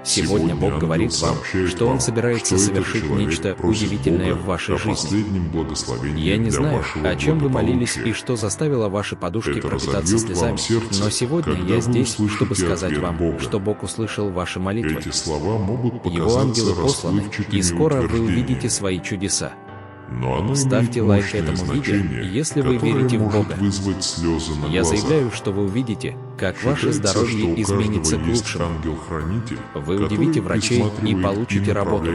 Сегодня Бог говорит вам, что Он собирается совершить нечто удивительное в вашей жизни. Я не знаю, о чем вы молились и что заставило ваши подушки пропитаться слезами, но сегодня я здесь, чтобы сказать вам, что Бог услышал ваши молитвы. Его ангелы посланы, и скоро вы увидите свои чудеса. Ставьте лайк этому видео, если вы верите в Бога. Я заявляю, что вы увидите, как ваше здоровье изменится к лучшему. Вы удивите врачей и получите работу.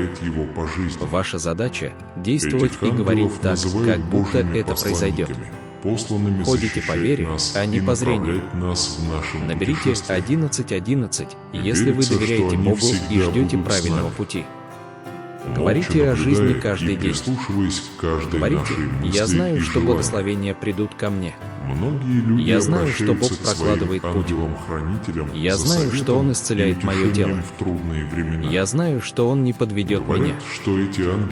Ваша задача – действовать и говорить так, как будто это произойдет. Ходите по вере, а не по зрению. Наберите 1111, если вы доверяете Богу и ждете правильного пути. Говорите о жизни каждый день. Говорите, я знаю, что благословения придут ко мне. Я знаю, что Бог прокладывает путь. Я знаю, что Он исцеляет мое тело. Я знаю, что Он не подведет меня.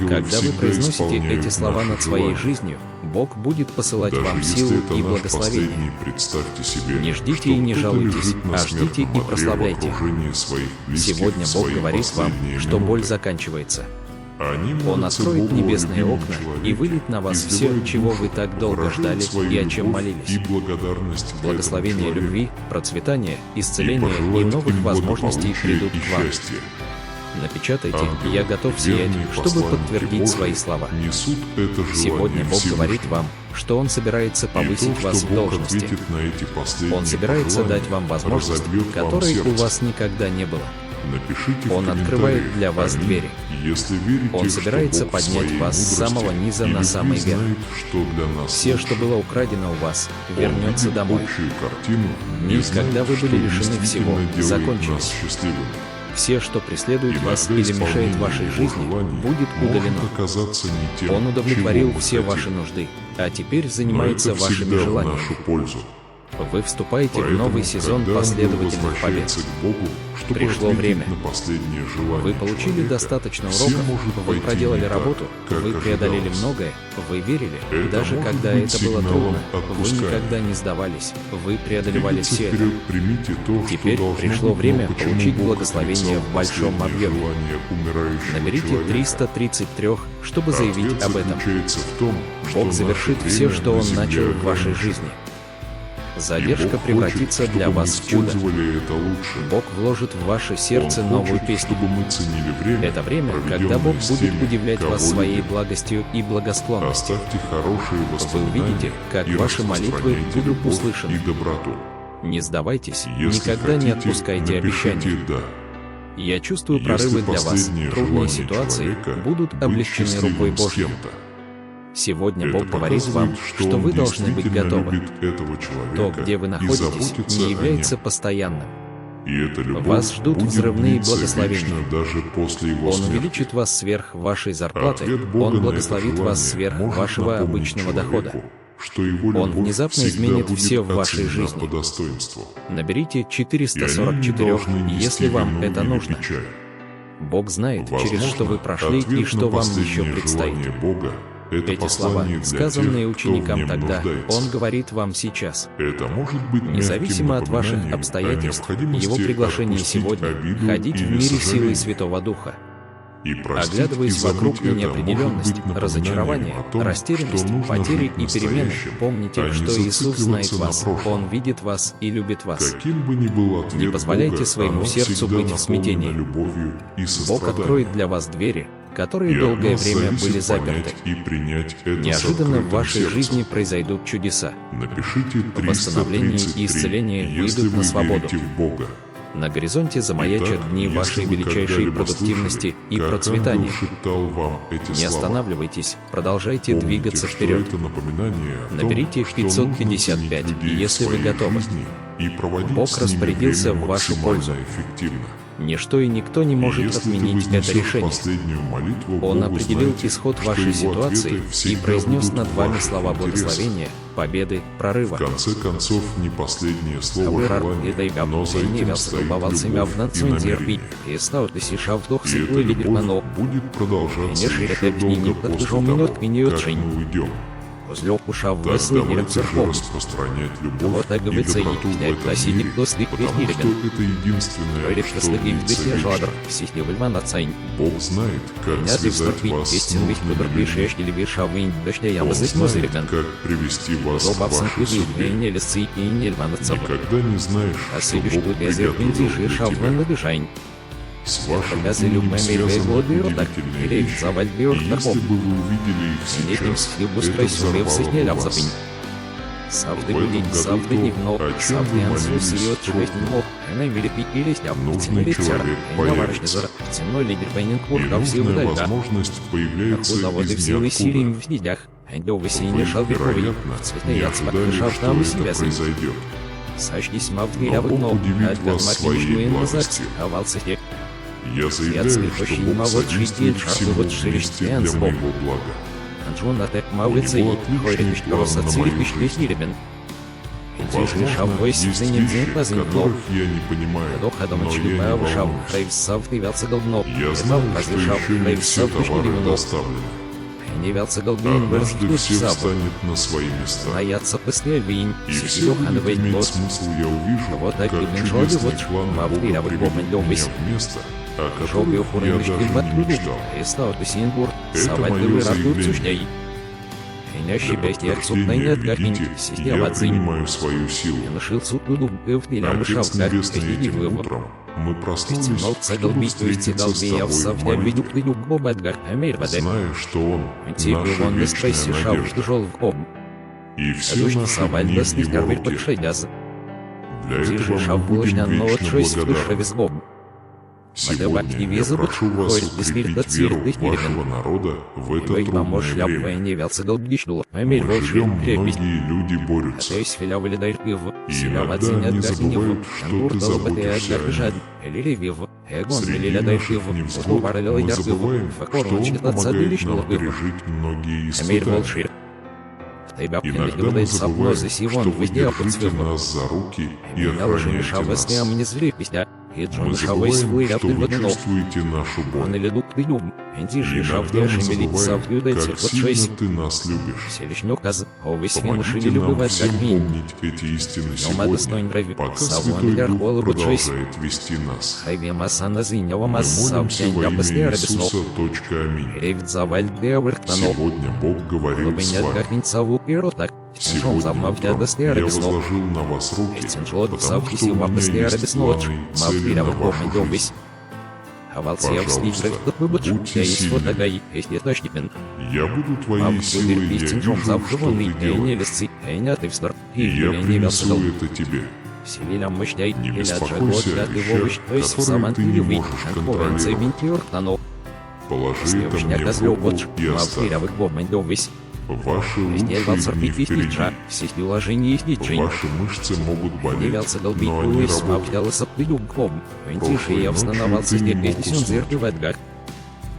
Когда вы произносите эти слова над своей жизнью, Бог будет посылать вам силу и благословение. Не ждите и не жалуйтесь, а ждите и прославляйте. Сегодня Бог говорит вам, что боль заканчивается. Он откроет небесные окна и выльет на вас все, чего вы так долго ждали и о чем молились. Благословение любви, процветания, исцеления и новых возможностей придут к вам. Напечатайте «Я готов сиять», чтобы подтвердить свои слова. Сегодня Бог говорит вам, что Он собирается повысить вас в должности. Он собирается дать вам возможность, которой у вас никогда не было. Он открывает для вас двери. Он собирается поднять вас с самого низа на самый верх. Все, что было украдено у вас, вернется домой. Дни, когда вы были лишены всего, закончились. Все, что преследует вас или мешает вашей жизни, будет удалено. Он удовлетворил все ваши нужды, а теперь занимается вашими желаниями. Вы вступаете в новый сезон последовательных побед. Пришло время. Вы получили достаточно уроков, вы проделали работу, вы преодолели многое, вы верили, даже когда это было трудно, вы никогда не сдавались, вы преодолевали все это. Теперь пришло время получить благословение в большом объеме. Наберите 333, чтобы заявить об этом. Бог завершит все, что Он начал в вашей жизни. Задержка превратится для вас в чудо. Бог вложит в ваше сердце новую песню. Это время, когда Бог будет удивлять вас своей благостью и благосклонностью. Вы увидите, как ваши молитвы будут услышаны. Не сдавайтесь, никогда не отпускайте обещания. Я чувствую прорывы для вас, трудные ситуации будут облегчены рукой Божьей. Сегодня Бог говорит вам, что вы должны быть готовы. То, где вы находитесь, не является постоянным. Вас ждут взрывные благословения. Он увеличит вас сверх вашей зарплаты, Он благословит вас сверх вашего обычного дохода. Он внезапно изменит все в вашей жизни. Наберите 444, если вам это нужно. Бог знает, через что вы прошли и что вам еще предстоит. Эти слова, сказанные ученикам тогда, Он говорит вам сейчас. Независимо от ваших обстоятельств, Его приглашение сегодня — ходить в мире силой Святого Духа. Оглядываясь вокруг на неопределенность, разочарование, растерянность, потери и перемены, помните, что Иисус знает вас, Он видит вас и любит вас. Не позволяйте своему сердцу быть в смятении. Бог откроет для вас двери, которые долгое время были заперты. Неожиданно в вашей жизни произойдут чудеса. Восстановление и исцеление выйдут на свободу. На горизонте замаячат дни вашей величайшей продуктивности и процветания. Не останавливайтесь, продолжайте двигаться вперед. Наберите 555, если вы готовы. Бог распорядился в вашу пользу. Ничто и никто не может отменить это решение. Он определил исход вашей ситуации и произнес над вами слова благословения, победы, прорыва. В конце концов, не последнее слово желания, но Бог будет продолжаться еще долго после того, как мы уйдем. Возле уша в Так выслании давайте же церков. распространять любовь Вот так и говорится, доброту в этом носите мире, кто стык потому что это единственное, Говорит, что что стыки длится в вечно. жадр, сисни вольван отцайн. Бог знает, как Меня ты связать вступить, вас с истин ведь нужными кудр людьми. пишешь или вишавын, дождя я Он мазык знает, мазырикан. как привести вас к Робапсан вашей куды, и судьбе. не лисцы, и не льван отцова. Никогда не знаешь, А что сыдишь Бог тут газет приготовил пензишь и для шавван тебя. набежань. С вашим Газы именем любимые связаны годы ротак, удивительные или вещи. заваль И бьёр если таком. бы вы увидели их Не тем сейчас, схил бы это спросил, я взорвало всех не бы ляв вас. запынь. Савды В этом гудень, году савды то, дневно, о чем савды вы ансу молились, сиет швесть трудно. мог, она велипи или сняв, Нужный человек появится. ценой лидер И Пеннинг все нужная выдальга. возможность появляется Худоводы в из силы сирим ниоткуда. в снедях, андёвы Вы, синие шалвиковые, вероятно, в не цветные яцмак ожидали, шав что там и это себя сын. произойдет. Сочтись мав Но дверя в Бог окно, удивит от вас гамаки своей мишуин назад, благостью. овался снег. Я заявляю, что цветущий Бог молод содействует шестиль, всему шарфовод шерсть вместе для янсбом. моего блага. Анжон атек У мавлица него и отличный хорит план роса на цирик мою и жизнь. шниребен. Возможно, шавой есть сценин вещи, зенпазин, но которых я не понимаю, доха но домочки я не бавшав, волнуюсь. рейвсав тывялся голдно. Я знаю, что еще не все товары доставлены. Не вялся голден, Однажды вырастут все саб. встанет на свои места. Наяться пыснель вин, И все сидел будет хановый иметь бот. смысл, я увижу, Вот как такие чудесный вот план мавлира Бога в приведет Бомбе меня в место, о Жовый которых упорный я мечты даже в не отрубу, мечтал. и стал Тусинбург, Это совать мое дыры растут заявление. сушней. Для Инящий бестия сутной подтверждения нет как-нибудь, видите, система я отзынь. принимаю свою силу. Я нашил суд в телям Отец шав, как Небесный, иди этим вывод. утром мы проснулись, Стянул чтобы цеголбить, то есть встретиться с цеголбия в тобой в совне, молитве, видю клиню Боба Эдгар, Амель воде. зная, что Он Тебе наша он не вечная спейси шав, надежда, жол в ком. и все Души наши соваль дни в достых Его карвер руке. подшейдяз. Для этого Тише мы шав будем булочня, но вечно отшесть выше благодарны. визгом. Сегодня я прошу вас укрепить веру вашего народа в это Ибо трудное мож ляпая время. не вялся голбгишнула, Амель Мы волшеб живем, крепить. многие люди борются. То есть филя вылетай пив, И силя иногда вацин они от забывают, что ты заботишься о жад, них. или вив, эгон Среди или лядай наших пив, невзгод параллел мы яр забываем, пив, что факорн Он читаться помогает лишнего нам пива. пережить многие Амель испытания. волшир. Тебя Иногда мы пьяный сапно забываем, за что сивон, вы везде держите подсвива. нас за руки и Меня уже охраняете мешава с нас. ним не зли песня, и Мы Джон шавой забываем, свой что ряд вы в одно. чувствуете нашу Он боль. или дух ты люб, энди же шав Иногда мы я шемелит сав забываем, юдайте, как вот шесть. сильно ты нас любишь. Селищнёк каз, овесь фильм Помогите шили нам любывать всем как мин. помнить эти истины Но мы достоин сегодня, нрави, пока савон Святой ляр Дух холы вот шесть. продолжает вести нас. Хайве масана зиньова Мы масса, молимся во я имя после рабиснул. Иисуса. Аминь. Рейвд заваль деверхтанул. Сегодня Бог говорит с Глубиня вами. как нинцаву пиротак. Синжон Сегодня замавтя утром после я рабиснул. возложил на вас руки, Синжон потому завки что у сива меня после есть рабиснул. планы и цели Мавпира на в вашу комнате жизнь. Авалсия в сниг Пожалуйста, рейвд выбудж. будьте Я из сильными. фотогай, если точникмен. Я буду твоей Мавк силой, будет я пить вижу, синжон что завживанный, ты и не делаешь. лисцы, и не отывстер. И я принесу это тебе. Селилям мощняй, Не или беспокойся отжигот, о да ты вещах, вовыч, то есть которые саман ты не пилевый, можешь конкуренция контролировать. винтюртанул. Положи это мне в Козлёв руку бодж, и оставь. мавпира в бомбе довесь. Ваши Везде лучшие валсар дни пить впереди. нича, все снюложения и сничень. Ваши мышцы могут Не болеть, вялся голбить но они луис, работают. мавтяла саплюком. Вентиши Прошлой я ночью встановался ты не здесь мог песню уснуть. зеркал в Эдгар.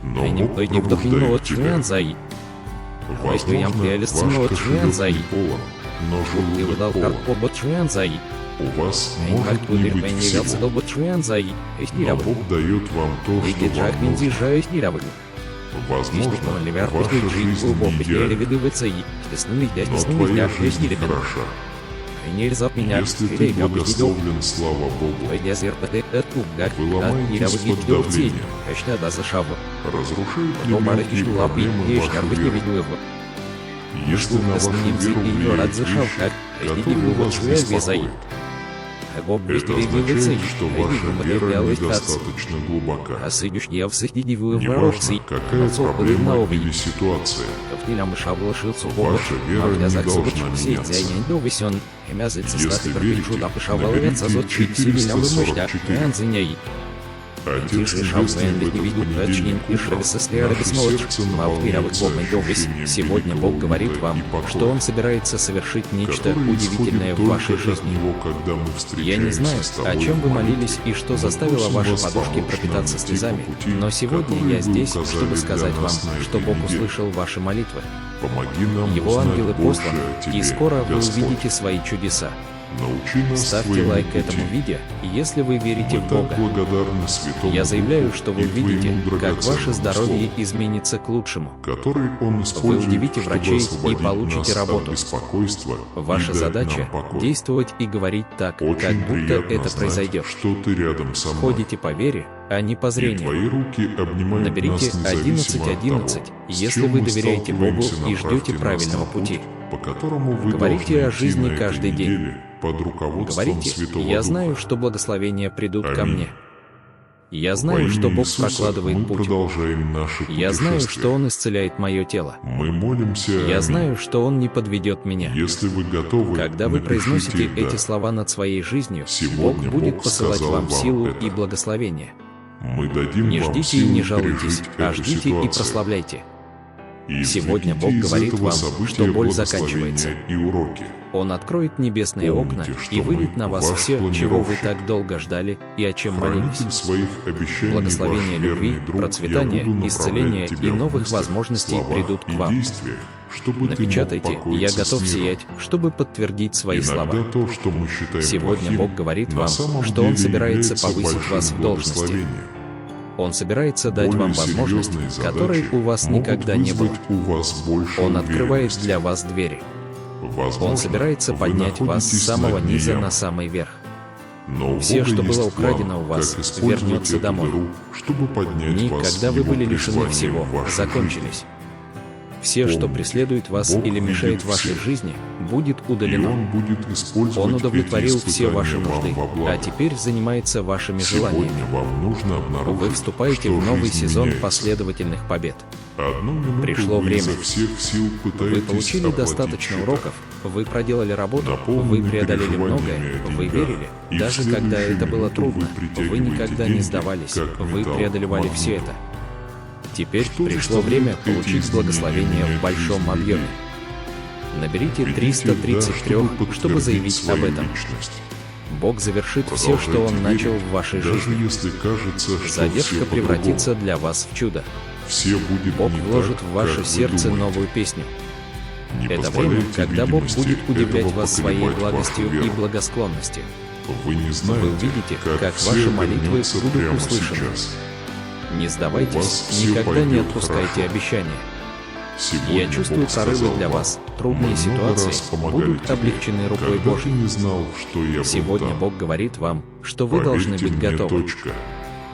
Но А Бог никто не вдохнул пробуждает от тебя. Чуэнзай. Возможно, я ваш прелестно от кошелек Чуэнзай. не полон, но Ты желудок выдал полон. карту от Чуэнзай. У вас Как может не кудырь быть понявился всего, до Чуэнзай. И но снирявый. Бог дает вам то, И что гиджак вам нужно. винтижа и снирявый. Возможно, Ливер ваша пустый жизнь жизнь глубоко не потеряли идеальна, видывается и стеснули дядь, но стеснули твоя дядь, жизнь снирявый. хороша. И нельзя меня, Если ты или я бы видел. благословлен, слава Богу, Пойдя зеркало, это гак, Вы ломаетесь под давлением. Качна да за шаву. разрушают ли Дома мелкие рычу лапы, проблемы ешь, вашу арбы не веру. видел его. Если на вашу веру влияют вещи, которые вас беспокоят, это означает, что ваша вера недостаточно глубока. А сыдешь я в соседневую Неважно, воротцы. какая проблема или ситуация, Ковтиля мыша влошился Ваша вера не должна меняться. весен. И мязается Если статы верите, пропишу да пыша наберите воловец, а зот чуть сильно вымышля. 444. Янзиней. Отец Тише Небесный шаввен в не этот виду понедельник точнин и утром шревесестера наше беснот. сердце Мавпира наполняется Бог довесь. ощущением Сегодня великого Бог говорит уюта вам, и покоя, что Он собирается совершить нечто который удивительное исходит в вашей только от жизни. Него, когда мы Я не знаю, встречаемся с тобой о чем в вы молитве. молились и что Мы заставило просим ваши вас подушки помочь пропитаться нам идти слезами, по пути, но сегодня который я вы здесь, указали чтобы для сказать вам, нас на что этой Бог неделе. услышал ваши молитвы. Помоги нам Его узнать ангелы больше посланы, о Тебе, и скоро вы Господь. увидите свои чудеса. Научи нас Ставьте твоему лайк пути. этому видео, если вы верите Мы в так Бога. благодарны Святому Я заявляю, Духу что вы и увидите, твоему как ваше драгоценному здоровье Слову, изменится к лучшему. который Он Вы использует, удивите чтобы врачей и освободить получите нас работу. от беспокойства и Ваша дать задача нам покой. действовать и говорить так, Очень как будто приятно это знать, произойдет. что ты рядом со мной. Ходите по вере, а не по И зрению. твои руки обнимают Наберите нас независимо от 1111, того, с если чем вы мы доверяете Богу сталкиваемся. и Направьте ждете нас правильного на пути. по которому вы Говорите должны о идти жизни на этой каждый день. неделе под руководством Говорите, Святого я Духа. знаю, что благословения придут ко Аминь. мне. Я Во знаю, имя что Бог Иисуса прокладывает мы путь. продолжаем наше Я знаю, путешествие. что Он исцеляет мое тело. Мы молимся. Я аминь. знаю, что Он не подведет меня. Если вы готовы, Когда вы напишите произносите «да». эти слова над своей жизнью, Бог Сегодня будет Бог посылать сказал вам вам силу это. и благословение. Мы дадим Не вам ждите и силу не жалуйтесь, пережить а эту ждите и ситуацию. прославляйте. И Сегодня извлеките Бог из говорит этого вам, события что боль благословения заканчивается. и уроки. Он откроет небесные Помните, окна что и выльет мы на вас ваш все, чего вы планировщик. так долго ждали и о чем молились. Хранитель своих обещаний, Благословение ваш любви, верный друг, процветания, я буду исцеления направлять тебя и в новых мыслях, возможностей словах придут к и вам. действиях, чтобы Напечатайте, ты мог я покоиться готов с миром. сиять, чтобы подтвердить свои Иногда слова. то, что мы считаем Сегодня плохим, Бог говорит на вам, самом что Он деле собирается является повысить большим вас в должности. благословением. Он собирается дать Более вам возможность, серьезные которой задачи у вас могут никогда не было. вызвать у вас больше Он открывает уверенности. для вас двери. Возможно, Он собирается вы поднять вас с находитесь самого на дне низа ямы, на самый верх. но у Все, Бога что было есть украдено план, у вас, как использовать вернется эту домой. дыру, чтобы поднять Дни, вас когда вы Его были лишены призванием всего, в вашей закончились. Все, что Помните, преследует вас Бог или мешает видит вашей всех. жизни, будет жизни. И удалено. Он будет использовать Он удовлетворил эти все ваши испытания нужды, вам во благо. а теперь занимается вашими желаниями. Сегодня вам нужно обнаружить, Вы вступаете что в новый жизнь сезон меняется. последовательных побед. Одну минуту Пришло вы время. изо всех сил Вы пытаетесь получили оплатить достаточно счета. уроков, вы проделали работу, вы Наполненный преодолели переживаниями многое, о вы деньгах. верили, И в даже когда следующую это было минуту трудно, вы вы притягиваете никогда не деньги, сдавались, как вы металл к преодолевали магниту. все это. Теперь Что пришло заставляет время эти получить изменения благословение менять в большом жизнь объеме. людей? Наберите Ведите, 333, да, чтобы подтвердить заявить об свою этом. личность. Бог завершит все, что Он Продолжайте начал верить, в вашей даже жизни. если кажется, что Задержка все превратится для вас в чудо. по-другому. Все будет Бог не вложит так, в ваше как вы сердце думаете. новую песню. Не Это позволяйте время, когда Бог видимости будет удивлять этого вас своей поколебать благостью вашу и веру. благосклонностью. Вы не знаете, Вы увидите, как все ваши молитвы обернется будут прямо услышаны. сейчас. Не У сдавайтесь, вас все никогда не пойдет отпускайте хорошо. обещания. Сегодня Я чувствую Бог прорывы сказал для вам, вас. Трудные «Мы много раз ситуации помогали будут тебе, облегчены рукой когда Божьей. ты не знал, что я был Сегодня там. Бог говорит вам, что вы Поверьте должны быть мне, готовы. точка.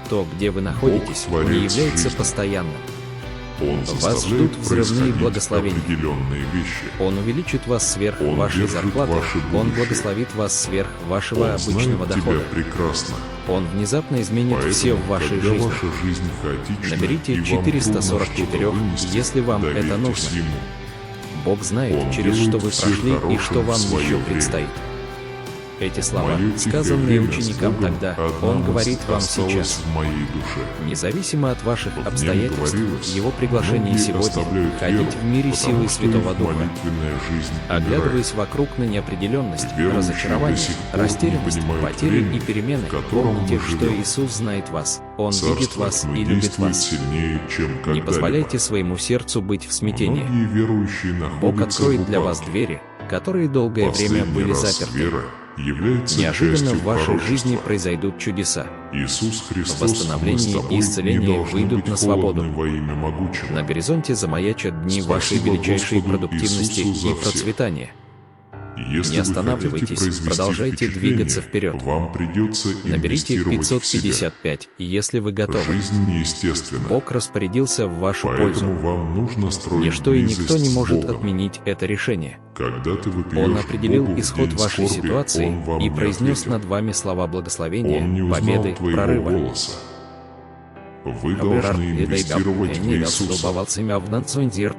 То, где вы находитесь, Бог не творец является жизни. постоянным. Он Вас заставляет ждут взрывные происходить благословения. определенные вещи. Он увеличит вас сверх Он вашей держит зарплаты. ваше Он будущее. благословит вас сверх вашего Он обычного знает дохода. тебя прекрасно. Он внезапно изменит Поэтому, все в вашей когда жизни. ваша жизнь хаотична, Наберите и вам 444, трудно что-то вынести, если вам это доверьтесь нужно. Ему. Бог знает, Он через делает что вы все прошли и хорошее что вам в свое еще время. предстоит. Эти слова, Мое тихое сказанные время ученикам с Богом, тогда, одна Он мысль говорит вам осталась сейчас. в моей душе. Независимо от ваших В нем обстоятельств, говорилось, Его приглашение многие сегодня оставляют ходить веру, в мире потому силы что Святого их Духа. молитвенная жизнь Оглядываясь вокруг на неопределенность, Верующие разочарование, до сих пор не растерянность, понимают потери времени, и перемены, в котором помните, мы что живем. Иисус знает вас, Он Царство видит вас тьмы и любит действует вас. сильнее, чем Не когда-либо. позволяйте своему сердцу быть в смятении. Многие верующие находятся Бог откроет в для вас упадке. двери, которые долгое время Последний были раз заперты. вера является Неожиданно частью в вашей пророчества. жизни произойдут чудеса. Иисус Христос, Восстановление мы с и тобой исцеление не должны выйдут быть на свободу. холодны во имя могучего. На горизонте замаячат дни вашей Спасибо величайшей Господу продуктивности Иисусу за и все. процветания. Если Не вы останавливайтесь, хотите произвести продолжайте впечатление, двигаться вперед. вам придется Наберите инвестировать в себя. 555, если вы готовы. Жизнь неестественна, Бог распорядился в вашу поэтому пользу. вам нужно строить Ничто и никто близость не с может Богом. отменить это решение. Когда ты вопиешь Он определил Богу в исход день вашей скорби, ситуации Он вам и не произнес ответил. над вами слова благословения, Он не узнал победы, твоего прорыва. голоса. Вы должны инвестировать в Иисуса.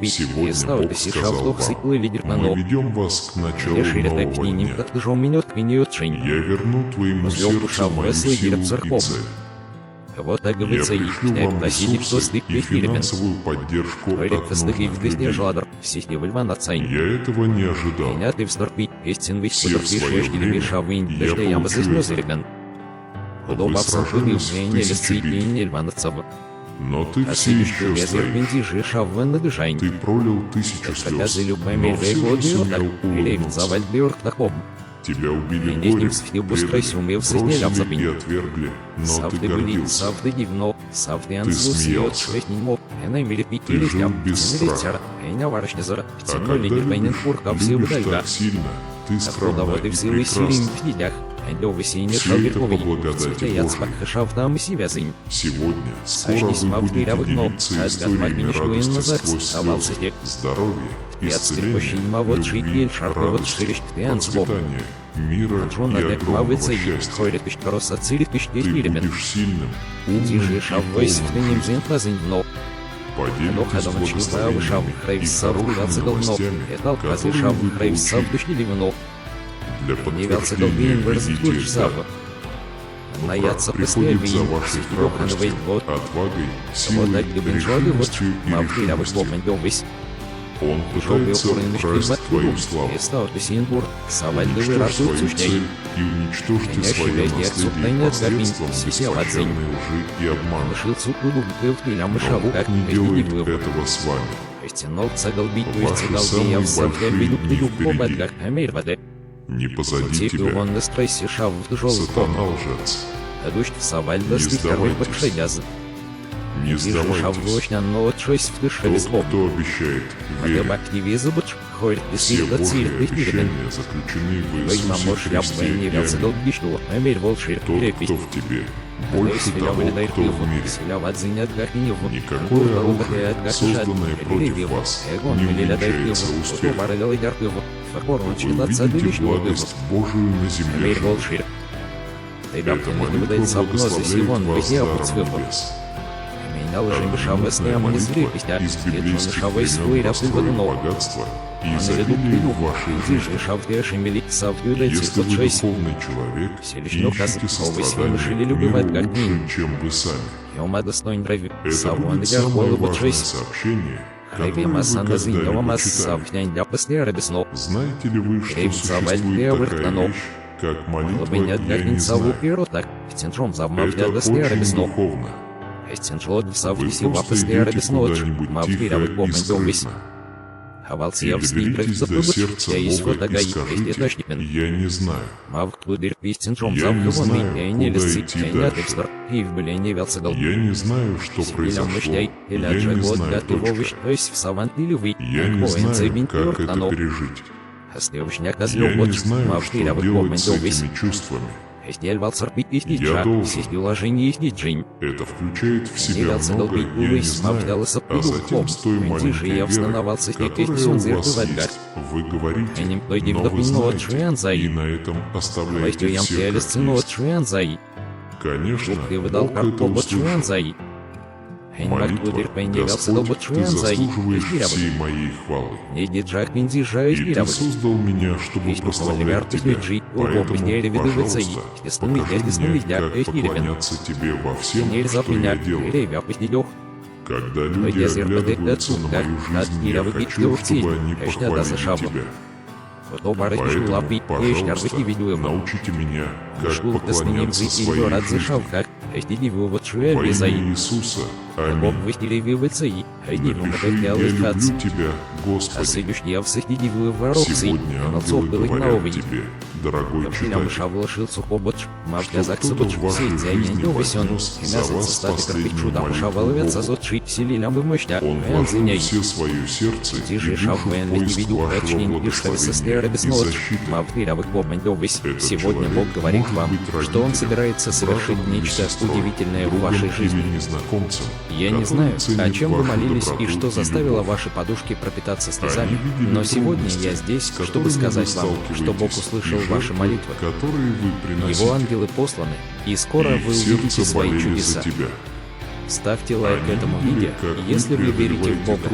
Сегодня Бог сказал вам, мы ведем вас к началу нового дня. Я верну твоему сердцу мою силу и цель. Вот так Я говорится, пришлю вам ресурсы и финансовую поддержку от нужных людей. Я этого не ожидал. Всех свое время я получил. Вы сражались тысячи битв, но ты все еще стоишь. Ты пролил 1000 слез, но все же сумел улыбнуться. Тебя убили Ним горе, сфибус предали, умел бросили соснять и отвергли, но ты Савды были, гордился. савды дивно, савды Ты анзлус и смеялся. отшветнимо, энемили Ты питили жил там, без страха. эня варшнезара, А тянули когда не пойнен любишь, фурка все любишь удальга. так сильно, ты скромна Продаводы и в силы силим прекрасна. в днях, эндовы сине Все это по шалберковый, благодати цветая Божией. цпахашав там и связынь. Сегодня, скоро Аж не вы смог будете дыря в дно, делиться а историями отгадмать радости назад, сквозь оставался слезы, те. здоровья, Я исцеления, отстрепощенима вот любви, шикель шарпы вот радости, ширишь ты анцлоб. процветания, мира Джон и адек огромного мавыца и счастья. хорит пищ кросса цилит пищ Ты деревен. будешь сильным, Тиже умным и шаввайс в полным ним жизни. зинфазин но. Поделитесь Ходом числа вышав благословениями и хрейвса в хорошими но. новостями, Этал которые казышав вы хрейвса в получили. душили вино. Для Не велся подтверждения долбин вырзать видите луч зава. Наяться приходит после за вин, вашей сидёхановой храбростью, вот. отвагой, Вот силой, так любим жады вот. решимостью и Мавтыря вы решимостью. помнёвись. Он Жёбы пытается упорный украсть твою славу. И стал Сингур, Савальдовый Уничтожь рарту свою сущней. цель и уничтожьте Меня свое щадя наследие отцупная посредством отгадень, сидя в беспощадной лжи и обмана. Лишил цукру в меня Но мышаву, Бог как не не делает вывод. этого с вами. Стянул цагал бить, Ваши цигал я самые в савке большие веду дни пилю впереди. по бадгах Амельваде. Не позади Теперь тебя, он на стрессе шав в тяжелый сатана лжец. Дождь Савальда Не слегкарой сдавайтесь. подшедяз. Не Вижу шав сдавайтесь. лошня, но от шесть в дыше Тот, веслом. кто обещает, верит. Магабак не визубач, ходит Все песни до Божьи цвет обещания заключены в Ой, мамош, Иисусе я Христе бы не и велся Аминь. долбишну, Амель волшир, Тот, крепись. кто в тебе, больше того, кто в мире. Никакое оружие, созданное против вас, не увенчается успехом. Вы видите благость Божию на земле. Эта молитва благословляет вас даром небес. Шавы с ним не зрепись, а из библейских шавы свой времен растут построил но. богатство и А на виду изобилие пилю, в вашей Тише жизни. шавте шемели, савтюда Если цифот вы 6. духовный человек, Селищно ищите казалось, вы сострадания решили к любовать миру как лучше, ним. чем вы сами. Йома достоин нрави, Это савуан будет я самое холы вот важное 6. сообщение, Хреви которое вы масана зиньова когда-либо масса читали. савтянь для после рабисно. Знаете ли вы, что Хреви заваль существует левых такая тонов. вещь, как молитва Глубинят «Я как не нинцаву знаю»? и ротак, синдром завмав для Это после очень рабисно. духовно. Эстинжлод Вы савти сива просто после идете рабисно, куда-нибудь мавтыря вы тихо и помнить довесь. скрытно. Хавалцев И с ним доберитесь до забыл, сердца я есть Бога и фотогай, есть скажите: источникмен. «Я не знаю». Мав клудыр пистинжом Я не завхыванный, знаю, я не куда лисцы, идти я не дальше. атекстер, и в бле не велцегал. Я не знаю, что произошло. Мышлей, или Я не отжигот знаю готововыш, точно. то есть в савант или вы, Я не знаю, как это пережить. Следующая Я козлёв не вот, знаю, мавтыря что вы делать помнить с довесь. этими чувствами. Эстель валцерпи и Я снича, должен. сесть уложение и сничень. Это включает в себя Явился много, долбить я не улыбь, знаю, мавдалася а затем пидухом. с той Тише маленькой я верой, встановался, и которая ты у сюнзер вас бывает. есть. Вы говорите, Энем пойди но в вы допинно от знаете, шуянзай. и на этом оставляете Властью ям все пиали как сцену от есть. шуянзай. Конечно, Ты выдал Бог это карпо от услышал. шуянзай. Эньмак Молитва, клудыр пойневался Господь, долбот ты шуянзай. заслуживаешь всей моей хвалы. Не диджак пиндижай И ты гирявы. создал меня, чтобы прославлять тебя. Поэтому, пожалуйста, покажи мне, как поклоняться тебе во всем, что я делаю. Когда люди оглядываются на мою жизнь, я хочу, чтобы они похвалили тебя. Поэтому, пожалуйста, научите меня, как поклоняться своей жизни. Во имя Иисуса. Аминь. Я люблю тебя, Господи. Сегодня ангелы говорят тебе, дорогой читатель, что кто-то в вашей жизни вознес за вас последнюю молитву Богу. Он вложил все свое сердце и душу в поиск вашего благословения и защиты. Сегодня Бог говорит вам, что Он собирается совершить нечто удивительное в вашей жизни. Я не знаю, о чем вы молились и что заставило ваши подушки пропитаться слезами, но сегодня я здесь, чтобы сказать вам, что Бог услышал ваши молитвы. Его ангелы посланы, и скоро вы увидите свои чудеса. Ставьте лайк этому видео, если вы верите в Бога.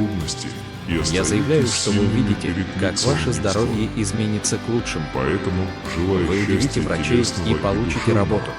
Я заявляю, что вы увидите, как ваше здоровье изменится к лучшему. Поэтому желаю Вы увидите врачей и получите работу.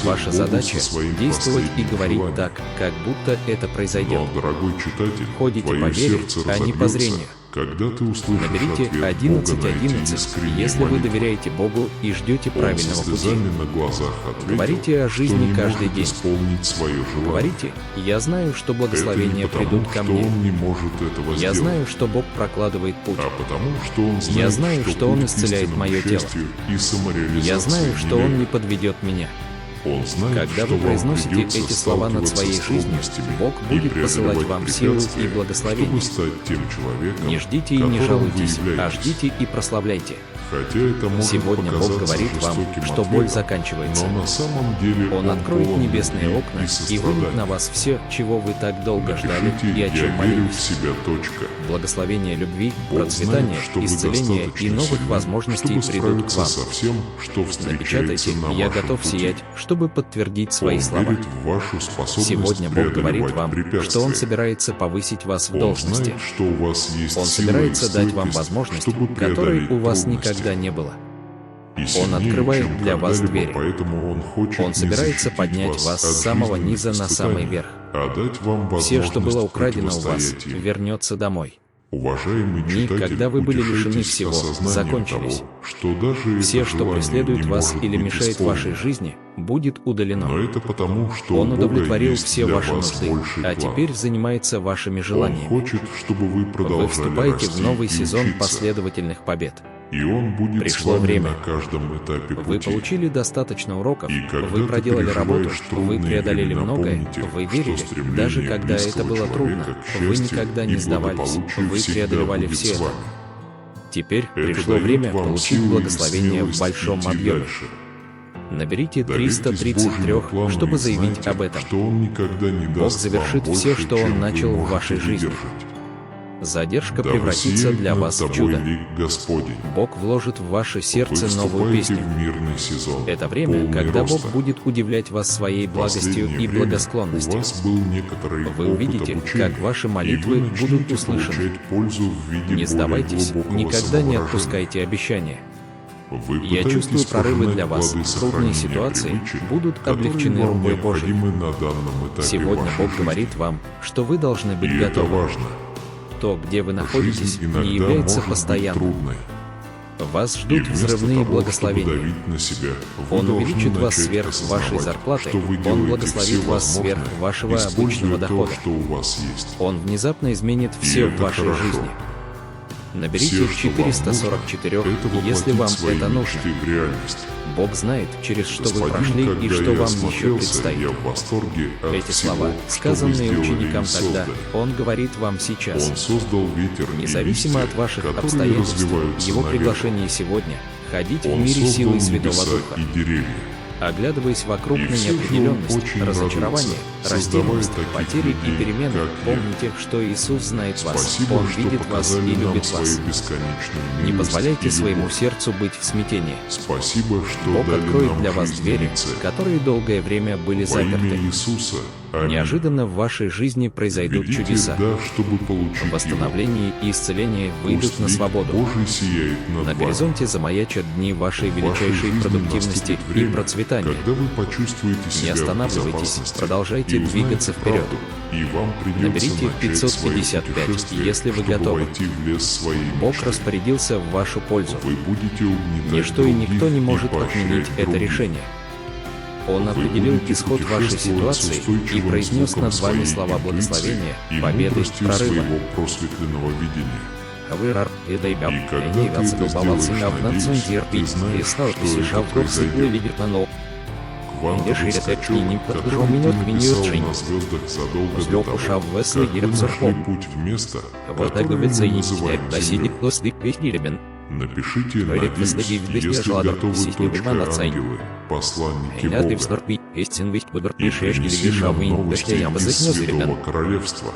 Ваша задача – действовать и говорить так, как будто это произойдет. Но, дорогой читатель, Ходите по твое вере, сердце а не по разобьется, зрению. Когда ты услышишь Наберите ответ Бога на эти 1111, искренние если вы молитвы, доверяете Богу и ждете Он правильного со пути. слезами на глазах ответил, Говорите о жизни что не каждый может день. исполнить свое желание. Говорите, я знаю, что Это не благословения потому, придут ко что мне. Он не может этого Я сделать, знаю, что Бог прокладывает путь. а потому, что Он знает, Я знаю, что Он путь к исцеляет истинному мое тело. счастью и самореализации Я знаю, что Он не нелегок. подведет меня. Он знает, Когда что вы вам произносите придется эти слова над сталкиваться своей с жизнью, трудностями Бог и будет посылать преодолевать вам силу и препятствия, благословение. чтобы стать тем человеком, Не ждите и не которым вы жалуйтесь, а являетесь. ждите и прославляйте. Хотя это может Сегодня Бог показаться говорит вам, жестоким что боль ответом, заканчивается. но на самом деле Он откроет полон небесные любви окна и сострадания. выльет на вас все, чего вы так долго ждали Напишите и о «Я чем верю в молились. себя. Точка». Благословение любви, Бог процветания, знает, что вы исцеления и достаточно новых сильны, возможностей чтобы придут к справиться вам. со всем, что встречается Напечатайте, на я вашем готов пути. сиять, чтобы подтвердить свои Он слова. верит в вашу способность Сегодня Бог говорит преодолевать вам, препятствия. что Он собирается повысить вас в Он должности. знает, что у вас есть Он сила собирается и дать вам стойкость, возможность, чтобы которой преодолеть у вас трудности. никогда не было. И Он сильнее, открывает чем для вас когда-либо, двери. поэтому Он хочет Он не собирается защитить поднять вас от с самого жизненных низа на самый испытаний, верх. а дать вам Все, что было возможность украдено у вас, противостоять им. вернется домой. Уважаемый Дни, читатель, когда вы были лишены утешайтесь всего, осознанием закончились. того, что даже Все, это что желание преследует не вас может или быть мешает исполнено. вашей жизни, будет удалено. Но это потому, что Он у Бога удовлетворил есть все для ваши вас нужды, больший а план. теперь занимается вашими Он желаниями. хочет, чтобы вы продолжали Вы вступаете расти в новый и сезон учиться. последовательных побед. И Он будет Пришло с вами время. на каждом этапе пути. Вы получили достаточно уроков, И когда вы ты проделали работу, переживаешь вы трудные преодолели времена, многое, помните, вы что верили, стремление даже когда это близкого было трудно, человека к вы счастью никогда и не сдавались, благополучию вы всегда преодолевали будет все с это. вами. Теперь Это пришло дает время вам получить силы и благословение в смелость большом идти объеме. дальше. Наберите Доверьтесь 333, Божьему плану чтобы и заявить знайте, об этом. что Он никогда не Бог даст завершит вам все, больше, что Он чем вы начал в можете вашей жизни. выдержать. Задержка Да превратится воссияет для над вас в тобой чудо. лик Господень. Бог вложит в ваше сердце Вы новую вступаете песню. в мирный сезон. Это время, полный когда роста. Бог будет удивлять вас своей В благостью последнее и время благосклонностью. У вас был некоторый Вы опыт увидите, обучения, как ваши и молитвы вы начнете будут услышаны. получать пользу в виде Не более сдавайтесь, глубокого никогда не самовыражения. отпускайте обещания. Вы Я пытаетесь чувствую прорывы пожинать для вас. плоды Трудные сохранения ситуации привычек, будут которые облегчены вам рукой Божией. необходимы на данном этапе Сегодня вашей Бог жизни. говорит вам, что вы должны быть И это готовы. важно. То, где вы находитесь, Жизнь иногда не является может быть постоянным. трудной. Вас И ждут вместо взрывные того, благословения. чтобы давить на себя, вы Он должны увеличит вас начать сверх вашей осознавать, зарплаты, что вы Он делаете благословит все вас сверх возможное, вашего используя обычного то, дохода. что у вас есть. Он внезапно изменит И все в это вашей хорошо. жизни. Наберите Все, что вам 444, нужно, это если вам воплотить свои это нужно. мечты в реальность. Бог знает, через что вы Господин, прошли и когда что я вам еще осмотрелся, предстоит. я в восторге от Эти всего, слова, что вы сказанные сделали ученикам и тогда, создали. Он говорит вам сейчас. Он создал ветер и Независимо листья, от ваших которые обстоятельств, развиваются Его наверх. приглашение сегодня – ходить в Он мире создал силы Святого небеса Духа. и деревья. Оглядываясь вокруг И на все же он неопределенность, очень разочарование, радуется, растерянность, создавая потери таких и людей, перемены, как я. помните, что Иисус знает вас, Спасибо, Он что видит вас показали и нам любит свою вас. бесконечную Не милость позволяйте и своему любовь. сердцу быть в смятении. Спасибо, что Бог дали откроет нам для вас жизнь двери, в лице. которые долгое время были Во имя заперты. Иисуса. Аминь. Неожиданно в вашей жизни произойдут Ведите, чудеса. да, чтобы получить Восстановление и исцеление его. выйдут Пусть на лик свободу. Божий сияет над На вами. горизонте замаячат дни вашей В вашей величайшей жизни продуктивности наступит и время, процветания. когда вы почувствуете Не себя в останавливайтесь, безопасности продолжайте и узнаете двигаться вперед. правду, и вам придется Наберите начать 555, свое путешествие, если вы чтобы готовы. войти в лес своей Бог мечты. распорядился в вашу пользу. Вы будете угнетать Ничто и никто других не и может поощрять отменить это других. решение. Он Вы определил будете исход вашей путешествовать с ситуации и устойчивым произнес звуком над вами своей слова интуиции благословения, и победы, мудростью прорыва. своего просветленного видения. И когда ты это сделаешь на деле, ты знаешь, что это произойдет. Квантовый скачок, который ты написал на звездах задолго до того, как вы нашли путь в место, которое мы называем Землей. Напишите «Надеюсь», если готовы точка ангелы, посланники Бога, и принеси нам новости из Святого Королевства.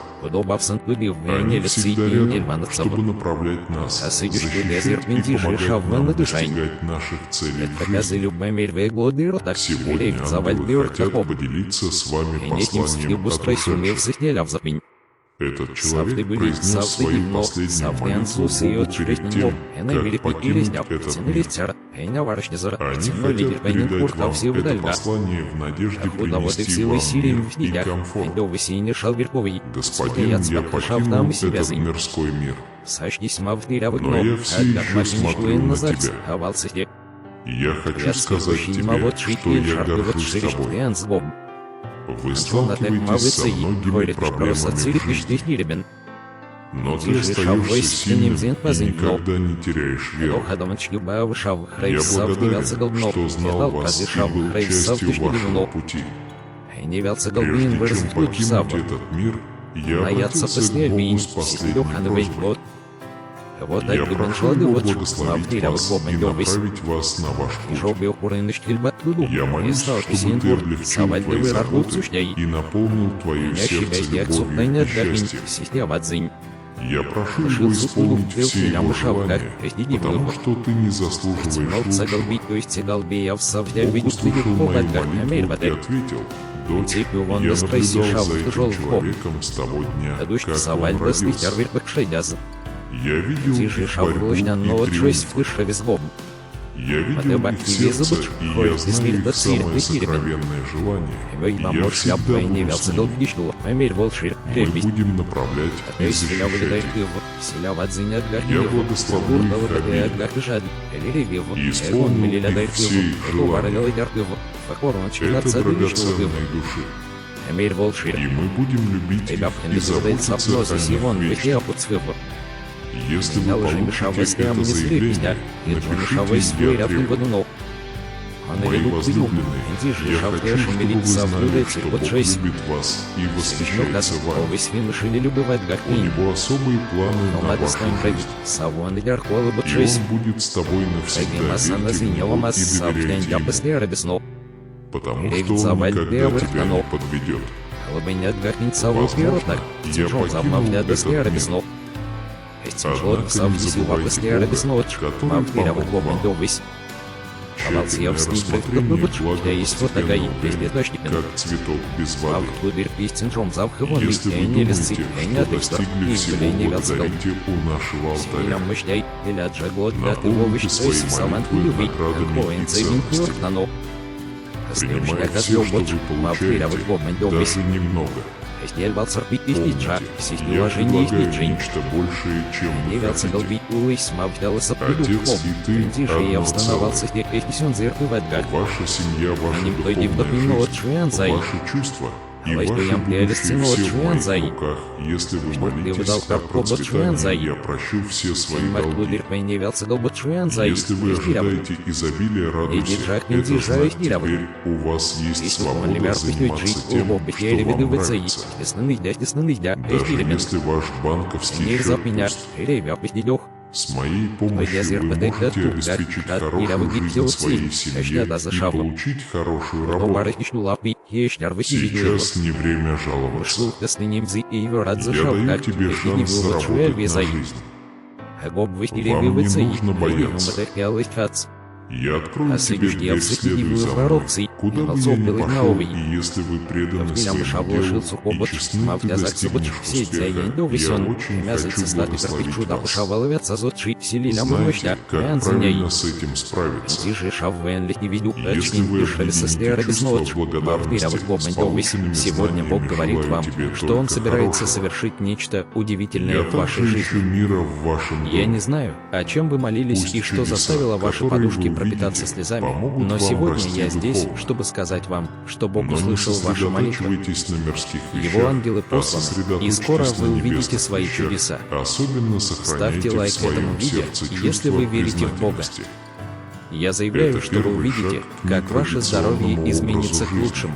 Они всегда рядом, чтобы направлять нас, защищать и помогать нам достигать наших целей в жизни. Сегодня ангелы хотят поделиться с вами посланием от души. Этот человек произнес свою последнюю молитву Богу перед тем, как покинуть этот мир. Они хотят передать вам это послание в надежде принести вам мир и комфорт. Господин, я покинул этот мирской мир. Но я все еще смотрю на тебя. Я хочу сказать тебе, что я горжусь тобой. Вы сталкиваетесь со многими проблемами, но ты остаешься сильным и никогда не теряешь веру. Я благодарен, что знал вас и был частью вашего пути. Прежде чем покинуть этот мир, я обратился к Богу с последней просьбой. Я прошу Его благословить вас и направить вас на ваш путь. Я молюсь, чтобы ты облегчил твои заботы и наполнил твое сердце любовью и счастьем. Я прошу Его исполнить все Его желания, потому что ты не заслуживаешь лучшего. Бог услышал мою молитву и ответил: «Дочь, я наблюдал за этим человеком с того дня, как он родился. Я видел их борьбу и триумф. Я видел их сердце, и я знаю их самое сокровенное желание. Я всегда буду с ним. Мы будем направлять и защищать их. Я благословлю их обеих и исполню их все их желания. Это драгоценные души. И мы будем любить их и заботиться о них вечно. Если вы получите это заявление, напишите «Я требую». Мои возлюбленные, я хочу, чтобы вы знали, что Бог любит вас и восхищается вами. У Него особые планы на вашу жизнь. И Он будет с тобой навсегда. Верьте в Него и доверяйте Ему. Потому что Он никогда тебя не подведет. Возможно, я покинул этот мир. Однако не забывайте Бога, который помог вам. Тщательное рассмотрение благо постепенно, как цветок без воды. Если вы думаете, что достигли всего, благодарите у нашего алтаря. Наполните свои молитвы наградами и ценностями. Принимая все, что вы получаете, даже немного. Помните, я предлагаю нечто большее, чем вы хотите. Отец и ты одно целое. Ваша семья, ваша духовная жизнь, ваши чувства и ваше будущее все в моих руках. Если вы молитесь о процветании, я прощу все свои долги. Если вы ожидаете изобилия радости, это значит, теперь у вас есть свобода заниматься тем, что вам нравится. Даже если ваш банковский счет пуст, с моей помощью вы можете обеспечить хорошую жизнь своей семье и получить хорошую работу. Сейчас не время жаловаться. Я даю тебе шанс заработать на жизнь. Вам не нужно бояться. Я открою тебе дверь, следуй за мной. Куда бы я ни пошел, и если вы преданы своему делу и честны, ты достигнешь успеха. Я очень хочу благословить вас. Знаете, как правильно с этим справиться. Если вы объедините чувство благодарности с полученными Сегодня Бог знаниями, говорит желаю вам, тебе что Он только собирается хорошего. совершить нечто удивительное Я в вашей также жизни. ищу мира в вашем доме. Я не знаю, о чем вы молились Пусть и что чудеса, заставило ваши которые подушки вы пропитаться увидите, слезами, помогут но вам сегодня расти я здесь, духовно. чтобы сказать вам, что Бог Но не услышал ваши молитвы. сосредоточивайтесь на мирских вещах, Его ангелы а посланы, и скоро сосредоточьтесь вы на увидите небесных свои вещах. чудеса. Особенно сохраняйте Ставьте лайк в своем этому видео, сердце если вы чувство верите в Бога. признательности. Я заявляю, Это что вы первый увидите, шаг к как ваше здоровье нетрадиционному изменится образу к лучшему.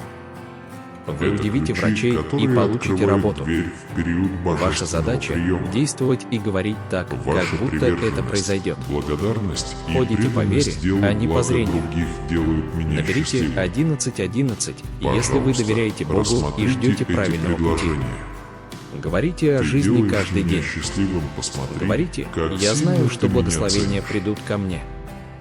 Вы Это удивите ключи, врачей и которые получите открывают работу. дверь в период Ваша божественного задача приема. – действовать и говорить так, как Ваша будто это приверженность, произойдет. благодарность и Ходите по вере, преданность делу а не по блага зрению. других делают меня Наберите счастливым. 1111, если вы Пожалуйста, доверяете Богу и рассмотрите ждете эти правильного пути. предложения. Говорите о Ты жизни делаешь каждый меня день. счастливым, посмотри, Говорите, как я сильно знаю, ты что меня благословения ценишь. придут ко мне.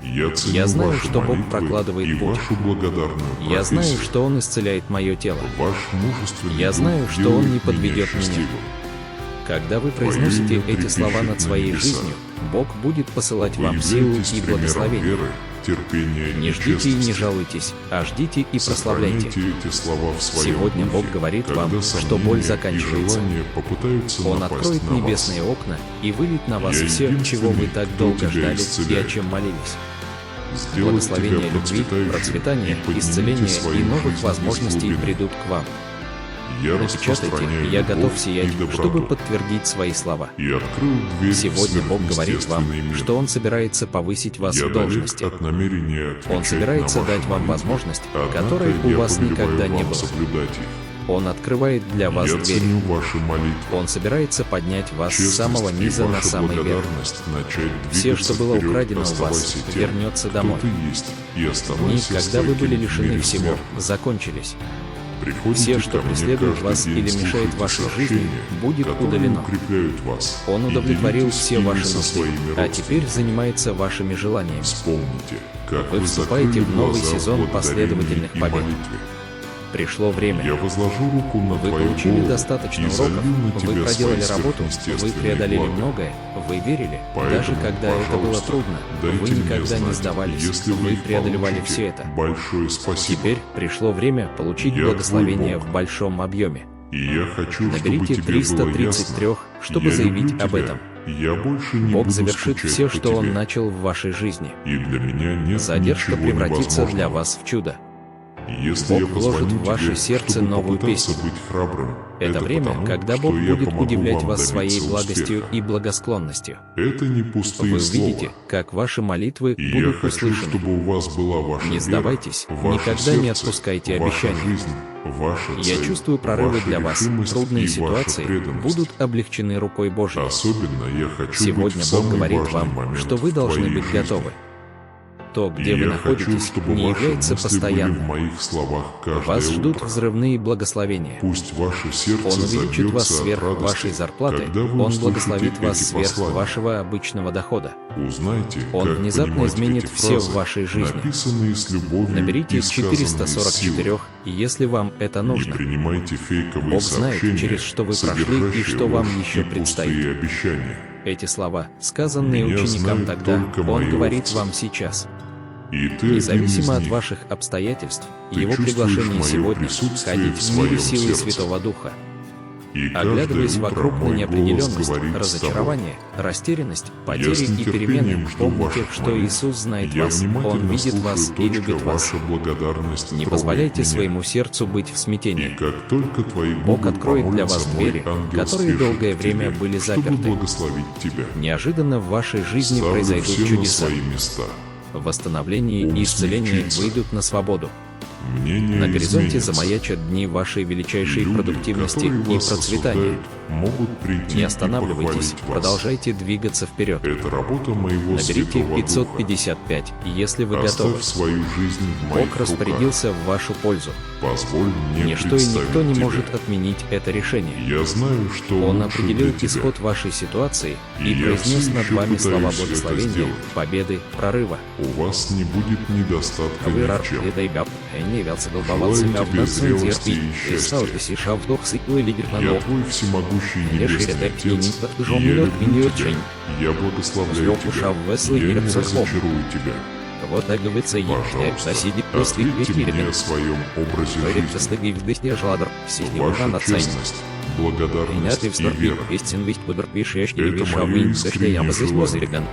Я ценю Я знаю, ваши что Бог молитвы прокладывает и путь. вашу благодарную Я знаю, профессию. что Он исцеляет мое тело. Ваш мужественный Я дух знаю, что делает Он не подведет меня. счастливым. Когда вы произносите эти слова над своей жизнью, Бог будет посылать вам силу и благословение. Не ждите и не жалуйтесь, а ждите и прославляйте. Сегодня Бог говорит вам, что боль заканчивается. Он откроет небесные окна и выльет на вас все, чего вы так долго ждали и о чем молились. Благословение любви, процветания, исцеления и новых возможностей придут к вам. Напечатайте «Я готов сиять», чтобы подтвердить свои слова. Сегодня Бог говорит вам, что Он собирается повысить вас в должности. Он собирается дать вам возможность, которой у вас никогда не было. Он открывает для вас двери. Он собирается поднять вас с самого низа на самый верх. Все, что было украдено у вас, вернется домой. Дни, когда вы были лишены всего, закончились. Все, что преследует вас или мешает вашей жизни, будет удалено. Он удовлетворил все ваши нужды, а теперь занимается вашими желаниями. Вы вступаете в новый сезон последовательных побед. Пришло время. Вы получили достаточно уроков, вы проделали работу, вы преодолели многое, вы верили, даже когда это было трудно, вы никогда не сдавались, вы преодолевали все это. Теперь пришло время получить благословение в большом объеме. Наберите 333, чтобы заявить об этом. Бог завершит все, что Он начал в вашей жизни. Задержка превратится для вас в чудо. Бог вложит в ваше сердце новую песню. Это время, когда Бог будет удивлять вас своей благостью и благосклонностью. Вы увидите, как ваши молитвы будут услышаны. Не сдавайтесь, никогда не отпускайте обещания. Я чувствую прорывы для вас, трудные ситуации будут облегчены рукой Божьей. Сегодня Бог говорит вам, что вы должны быть готовы. То, где вы находитесь, не является постоянным. Вас ждут взрывные благословения. Он увеличит вас сверх вашей зарплаты, Он благословит вас сверх вашего обычного дохода. Он внезапно изменит все в вашей жизни. Наберите 444, если вам это нужно. Бог знает, через что вы прошли и что вам еще предстоит. Эти слова, сказанные ученикам тогда, Он говорит вам сейчас. Независимо от ваших обстоятельств, Его приглашение сегодня — ходить в мире силы Святого Духа. Оглядываясь вокруг на неопределенность, разочарование, растерянность, потери и перемены, помните, что Иисус знает вас, Он видит вас и любит вас. Не позволяйте своему сердцу быть в смятении. Бог откроет для вас двери, которые долгое время были заперты. Неожиданно в вашей жизни произойдут чудеса. Восстановление и исцеление выйдут на свободу. На горизонте замаячат дни вашей величайшей продуктивности и процветания. Не останавливайтесь, продолжайте двигаться вперед. Наберите 555, если вы готовы. Бог распорядился в вашу пользу. Ничто и никто не может отменить это решение. Он определил исход вашей ситуации и произнес над вами слова благословения, победы, прорыва. У вас не будет недостатка ни в чем. Я твой всемогущий небесный Отец, и я люблю тебя. Я благословляю тебя. Я не разочарую тебя. Вот так говорится, Пожалуйста, откройте мне о своем образе жизни. Ваша честность, благодарность и вера — это мое искреннее желание.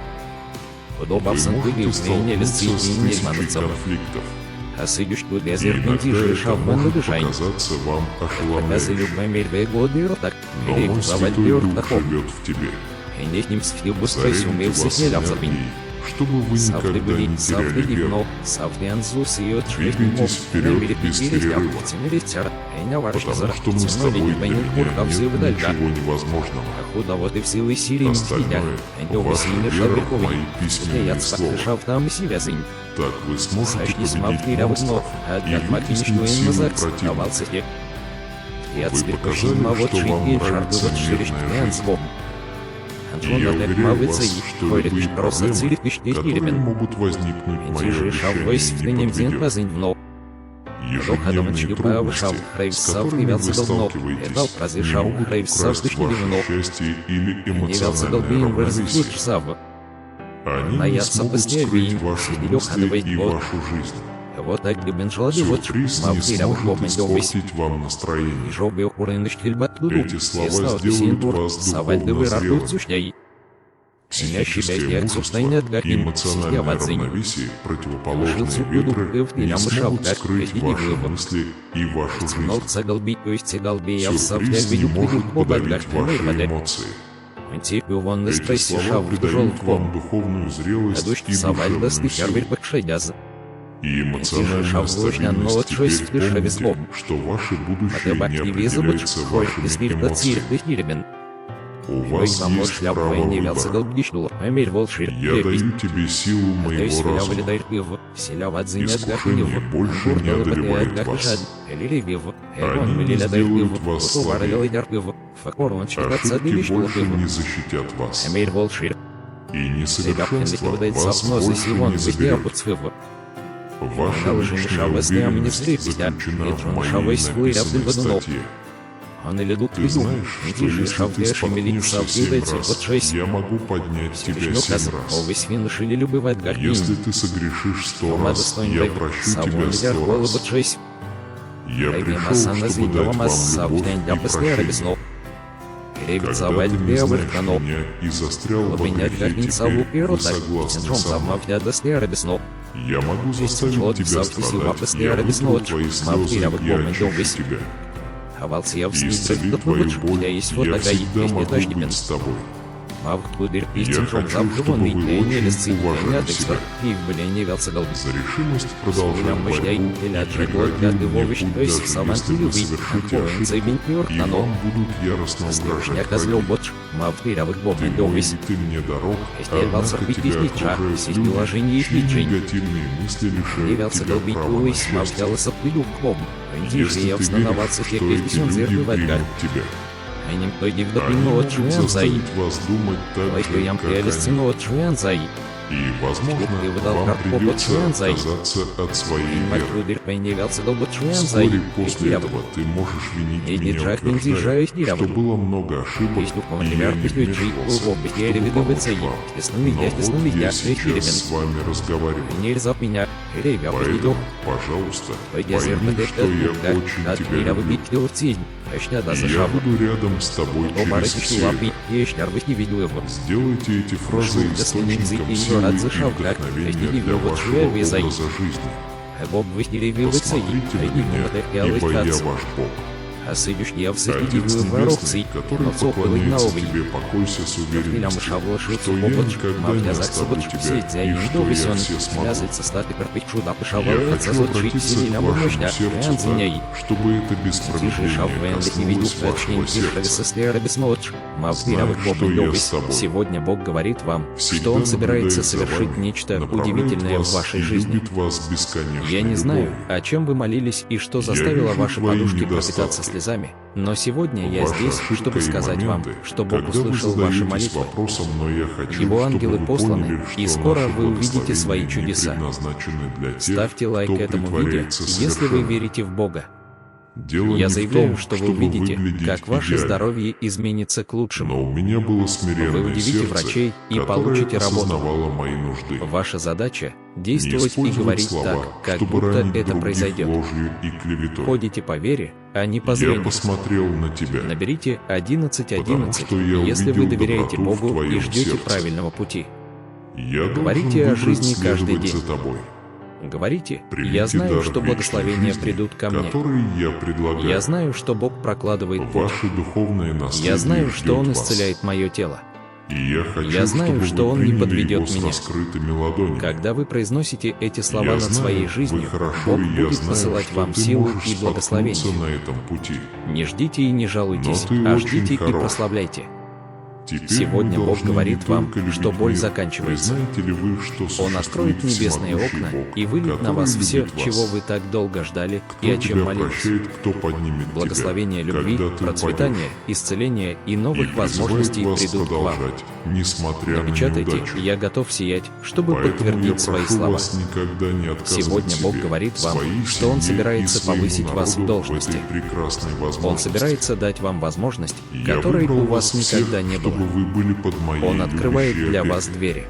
Вы можете столкнуться с тысячей конфликтов. И иногда это может показаться вам ошеломляющим. Но мой Святой Дух живет в тебе. Зарядите вас энергией, чтобы вы никогда не теряли веру. Двигайтесь вперед без перерыва, потому что мы с тобой для меня нет ничего невозможного. Остальное — ваша вера в мои письменные слова. Так вы сможете победить монстров и вытеснить силу противника. Вы показали, что вам нравится мирная жизнь. И я уверяю вас, что любые проблемы, которые могут возникнуть в моей жизни, не повредят. ежедневные трудности, с которыми вы сталкиваетесь, не могут украсть ваше счастье или эмоциональное равновесие. Они не смогут скрыть ваши мысли и вашу жизнь. Сюрприз не сможет испортить вам настроение. Эти слова сделают вас духовно зрелым. Психическое мужество и эмоциональное равновесие, противоположные ветры, не смогут скрыть ваши мысли и вашу жизнь. Сюрприз не может подавить ваши эмоции. Эти слова придают вам духовную зрелость и душевную силу. И эмоциональная стабильность. Теперь помните, что ваше будущее не определяется вашими эмоциями. У вас есть право выбора. Я даю тебе силу моего разума. Искушение больше не одолевает вас. Они не сделают вас слабее. Ошибки больше не защитят вас. И несовершенство вас больше не заберет. Ваша личная уверенность заключена в моей написанной статье. Ты знаешь, что если ты споткнешься 7 раз, я могу поднять тебя 7 раз. Если ты согрешишь 100 раз, я прощу тебя 100 раз. Я пришел, чтобы дать вам любовь и прощение. Когда ты не знаешь меня и застрял в грехе, теперь вы согласны со мной. Я могу заставить тебя страдать, я вытру твои слезы, я очищу тебя. И исцелить твою боль, я всегда могу быть с тобой. Я хочу, чтобы вы очень уважали себя. За решимость продолжать борьбу и преградил мне путь даже если вы совершите ошибку, и вам будут яростно угрожать враги. Ты мой, ты мне дорог, однако тебя окружают люди, чьи негативные мысли лишают тебя права на счастье. Если ты веришь, что эти люди примут тебя, они могут заставить вас думать так же, как они. И, возможно, вам придется отказаться от своей веры. Вскоре после этого ты можешь винить меня утверждать, что было много ошибок, и я не вмешивался, чтобы помочь вам. Но вот я сейчас с вами разговариваю. Поэтому, пожалуйста, пойми, что я очень тебя люблю. И я буду рядом с тобой через все это. Сделайте эти фразы источником силы и вдохновения для вашего образа жизни. Посмотрите на меня, ибо я ваш Бог. Отец Небесный, который поклоняется тебе, покойся с уверенностью, что я никогда не оставлю тебя, и что я все смогу. Я хочу обратиться к вашему сердцу так, чтобы это без промедления коснулось вашего сердца. Знай, что я с тобой. Сегодня Бог говорит вам, Всегда что Он собирается наблюдает за совершить вами, нечто направляет удивительное вас в вашей и жизни. любит вас бесконечной Я не знаю, любовью. о чем вы молились и что Я заставило вижу ваши твои подушки недостатки. пропитаться слезами, но сегодня я Ваша здесь, ошибка чтобы и сказать вам, моменты, что Бог когда вы услышал ваши задаетесь молитвы. вопросом, но я хочу, Его чтобы ангелы вы посланы, поняли, и что скоро наши вы увидите благословения свои не чудеса. предназначены для тех, Ставьте лайк кто этому видео, притворяется если вы совершенным. верите в Бога. Дело Я не в заявляю, том, что вы чтобы увидите, выглядеть как ваше идеально. здоровье изменится к лучшему. Но у меня было смиренное Вы удивите сердце, врачей и которое получите работу. осознавало мои нужды. Ваша задача – Не действовать и использовать говорить слова, так, как чтобы будто ранить это других произойдет. ложью и клеветой. Ходите по вере, а не по Я зрению. посмотрел на тебя, Наберите потому 1111, что я если вы увидел доверяете доброту в Богу и твоем ждете сердце. правильного пути. Я Говорите о должен выбрать жизни каждый следовать день. за тобой. Говорите, Примите я знаю, дар что вечной благословения жизни, придут ко мне. который я предлагаю. Я знаю, что Бог прокладывает путь. Ваше духовное наследие Я знаю, что Он ждет вас. исцеляет мое тело. И я хочу, Я знаю, чтобы что вы Он не приняли подведет его с меня. раскрытыми ладонями. Когда вы произносите эти слова Я над знаю, своей вы жизнью, хорошо, Бог и я будет знаю, посылать что вам ты силу можешь и благословение. споткнуться на этом пути. Не ждите и не жалуйтесь, Но ты а очень ждите и хорош. прославляйте. Сегодня Бог говорит вам, что боль Вы заканчивается. знаете ли вы, что Он откроет небесные окна и выльет на вас все, чего вы так долго ждали и о чем молились. Кто поднимет Благословение тебя, любви, когда ты процветания, исцеления и новых и возможностей призывает вас придут к вам. продолжать, несмотря на Напечатайте неудачу. «Я готов сиять», чтобы Поэтому подтвердить я свои прошу слова. вас никогда не отказывать Сегодня Бог себе, говорит вам, своей что Он семье собирается и своему повысить вас в народу должности. этой прекрасной Он возможности. собирается дать вам возможность, Я которой выбрал у вас всех, никогда не чтобы было. вы были под моей Он открывает любящей для опекой. вас двери.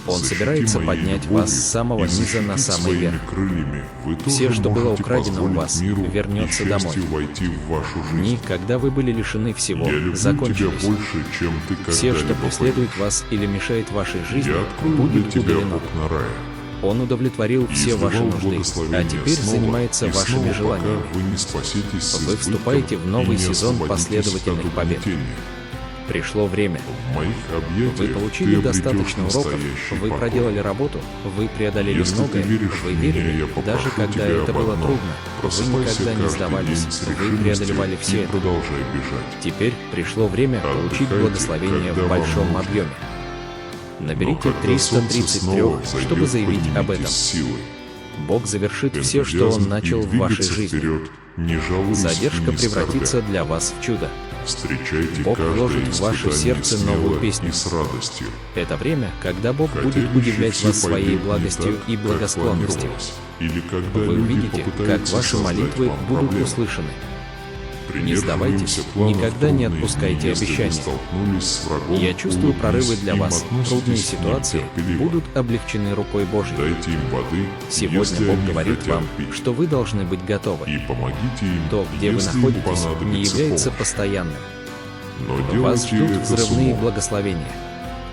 Он Защити собирается моей поднять любовью вас с самого и низа на защитить самый своими верх. крыльями. Вы Все, тоже что было можете украдено у позволить вас, миру вернется и домой. счастью войти в вашу жизнь. Дни, когда вы были лишены всего, Я люблю закончились. тебя больше, чем ты Все, что когда-либо преследует вас или мешает вашей жизни, Я открою для будет тебя удалено. окна рая. Он удовлетворил И все ваши изливал нужды, а благословение теперь снова занимается и вашими снова, желаниями. пока вы не спасетесь с Вы избытком вступаете в новый и не сезон освободитесь последовательных от побед. угнетения. Пришло время. В моих объятиях Вы получили ты достаточно обретешь уроков, настоящий вы покой. проделали работу, вы преодолели Если многое, ты веришь вы в меня, верили, я попрошу даже когда тебя это об было одном. трудно, вы Просыпайся никогда не каждый сдавались, день с вы решимостью преодолевали все и это. продолжай бежать. Теперь пришло время получить Отдыхайте, благословение когда в вам большом нужно. объеме. Но Наберите когда солнце 333, снова взойдет, чтобы заявить об поднимитесь этом. силой. Бог завершит все, что Он Энтузиазм начал и в вашей двигаться жизни. вперед, не жалуясь и Задержка не превратится скорбя. для вас в чудо. Встречайте Бог каждое вложит в ваше испытание сердце смело новую песню. и с радостью. Это время, когда Бог Хотя будет еще удивлять все вас своей пойдет не благостью так, и как благосклонностью. планировалось. Или когда Вы люди увидите, как попытаются ваши создать молитвы вам будут проблемы. услышаны. Не Придерживаемся сдавайтесь, планов никогда не трудные отпускайте дни, если вы обещания. столкнулись с врагом, Я чувствую прорывы улыбнись для им, вас. относитесь Трудные к ним ситуации терпеливо. будут облегчены рукой Божьей. Дайте им воды, Сегодня если Бог они говорит хотят вам, пить. что вы должны быть готовы. И помогите им, То, где вы если им находитесь, не понадобится является помощь. постоянным. Но Вас делайте ждут это с взрывные умом. благословения.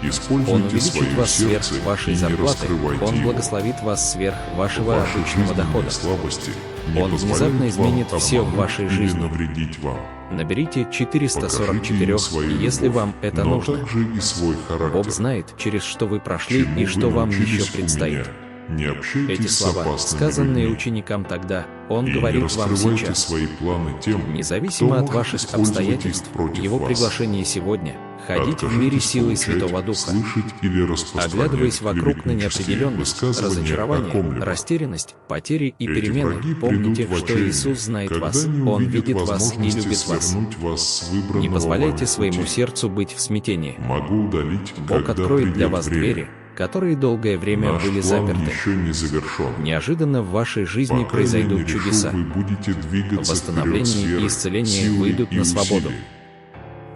Используйте Он увеличит свое вас сверх сердце вашей и не зарплаты. раскрывайте Он его. благословит вас сверх вашего Ваши обычного жизненные дохода. слабости не Он позволяют внезапно вам изменит все в обмануть вашей или жизни. навредить вам. Наберите Покажите 444, им свою если любовь, вам это но нужно. также и свой характер. Бог знает, через что вы прошли Чему и вы что вам научились еще у предстоит. меня. Не общайтесь Эти с слова, опасными сказанные людьми. ученикам тогда, Он И не говорит вам раскрывайте сейчас. свои планы тем, Независимо кто от может ваших использовать их обстоятельств, против Его вас. приглашение сегодня – ходить в мире Откажитесь силой получать, Святого Духа. слышать или распространять Оглядываясь вокруг на клеветнические неопределенность, высказывания о разочарование, ком-либо. растерянность, потери и Эти перемены, враги помните, придут в что отчаяние, Иисус знает когда вас, не Он увидят видит вас и возможности любит вас. свернуть вас с выбранного Не позволяйте вами своему пути. сердцу быть в смятении. Могу удалить, Бог когда откроет для придет вас время. двери, которые долгое время Наш были план заперты. еще не завершен. Неожиданно в вашей жизни Пока я не произойдут решу, чудеса. вы будете двигаться Восстановление вперед с верой, и исцеление силой выйдут и на свободу. усилием.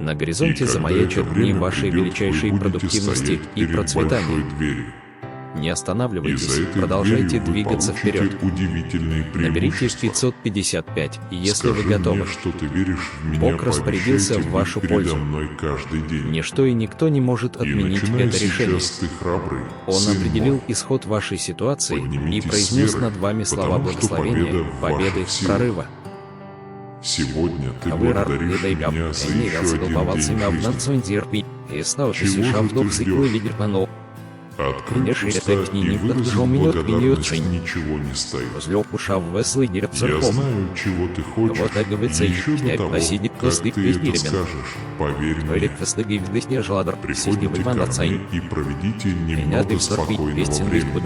На горизонте И когда замаячат это дни время вашей придет, величайшей вы будете продуктивности стоять и перед процветания. большой дверью. Не И останавливайтесь, за этой продолжайте дверью вы двигаться получите вперед. удивительные Наберите преимущества. 555, если вы Скажи готовы. мне, что ты веришь в меня, Бог распорядился пообещайте в вашу быть передо пользу. мной каждый день. Ничто и никто не может И отменить начиная это решение. сейчас ты храбрый, Он сын определил мой. исход вашей ситуации и Поднимитесь произнес с верой, над вами слова потому что благословения, победа в победы, ваших силах. прорыва. Сегодня ты А вы благодаришь рады, меня за еще один день жизни. и снова Чего же ты ждешь? Открой Конечно, уста это и не вырази подожжёл меня, благодарность и не ничего не стоит. Я Я знаю, чего ты хочешь, Вот так говорится, еще до я того, посидит как косты ты песни, это ребят. скажешь. Поверь мне, приходите ко мне и проведите немного спокойного времени.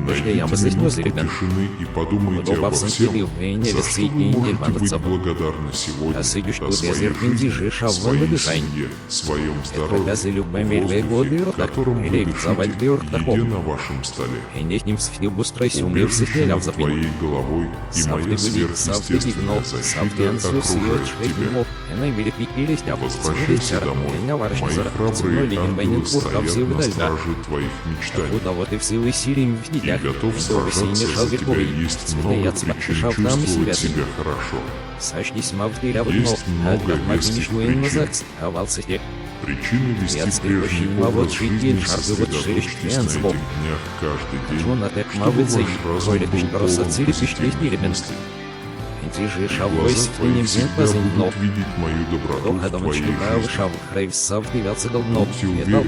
Найдите минутку тишины и подумайте обо всем, за что вы можете быть благодарны сегодня, о своей жизни, своей семье, своем здоровье, воздухе, которым вы дышите, еде на вашем столе, убежище над твоей головой и моя сверхъестественная защита окружает тебя. Возвращайся домой, мои храбрые ангелы стоят на страже твоих мечтаний. И готов сражаться за тебя, есть много причин чувствовать себя хорошо. Есть много веских причин. Причины вести прежний образ жизни сосредоточьтесь на этих днях каждый день, чтобы ваш разум был полон позитивных мыслей. Глаза твои всегда будут видеть мою доброту в твоей жизни. Будьте уверены,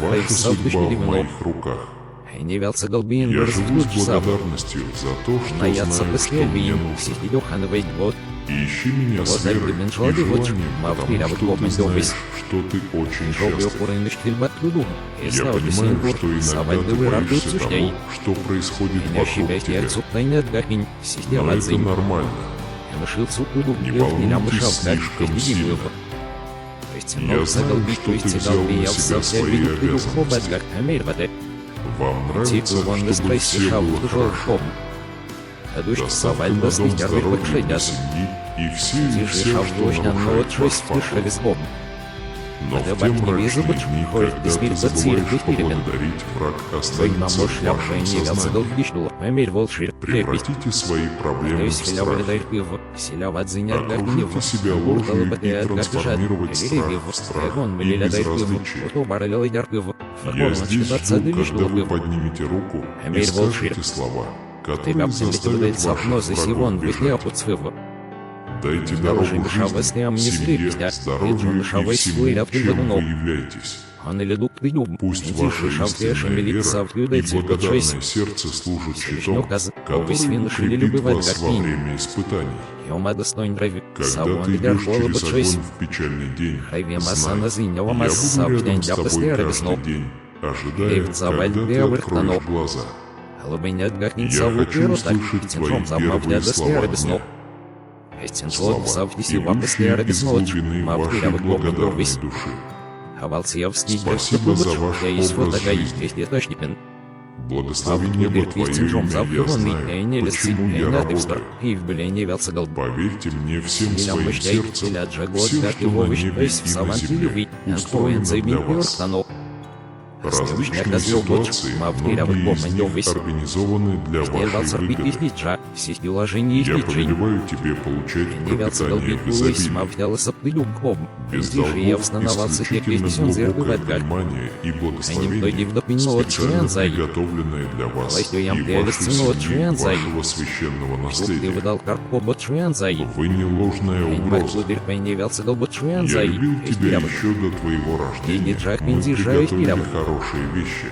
ваша судьба в моих руках. Я живу с благодарностью за то, что знаю, что мне нужно. Ищи меня Вот с верой так и Бен Шоды, вот, желанием, Мав, потому я что вот ты помню, знаешь, что ты очень Жовый счастлив. упорный штильбат люду. Я понимаю, что иногда ты боишься того, что происходит вокруг тебя. Но это нормально. Не волнуйтесь слишком сильно. Я знаю, что ты взял на себя свои обязанности. Вам нравится, чтобы все было хорошо. Доставка на дом здоровья для семьи и все, что нарушает ваш покой. Но в те мрачные дни, когда ты забываешь поблагодарить, враг останется в вашем сознании. Превратите свои проблемы в страх. Окружите себя ложью и трансформировать страх в страх и безразличие. Я здесь жду, когда вы поднимете руку и скажете слова, которые заставят ваших врагов бежать. Дайте дорогу жизни, семье, здоровью и всему, чем вы являетесь. Пусть ваша истинная вера и благодарное сердце служат щитом, который укрепит вас во время испытаний. Когда ты идешь через огонь в печальный день, знай, я буду рядом с тобой каждый день, ожидая, когда ты откроешь глаза. Я хочу услышать твои первые слова дня. Слова, идущие из глубины вашей благодарной души. Спасибо за ваш образ жизни. Благословение во Твое имя, я знаю, почему я работаю. Поверьте мне всем своим сердцем, все, что на небе и на земле, устроено для вас. Различные ситуации, многие из них организованы для вашей выгоды. Я повелеваю тебе получать пропитание в изобилии. Без долгов исключительно глубокое внимание и благословение, специально приготовленное для вас и вашей семьи, вашего священного наследия. Вы не ложная угроза. Я любил тебя еще до твоего рождения. Мы приготовили хорошие вещи.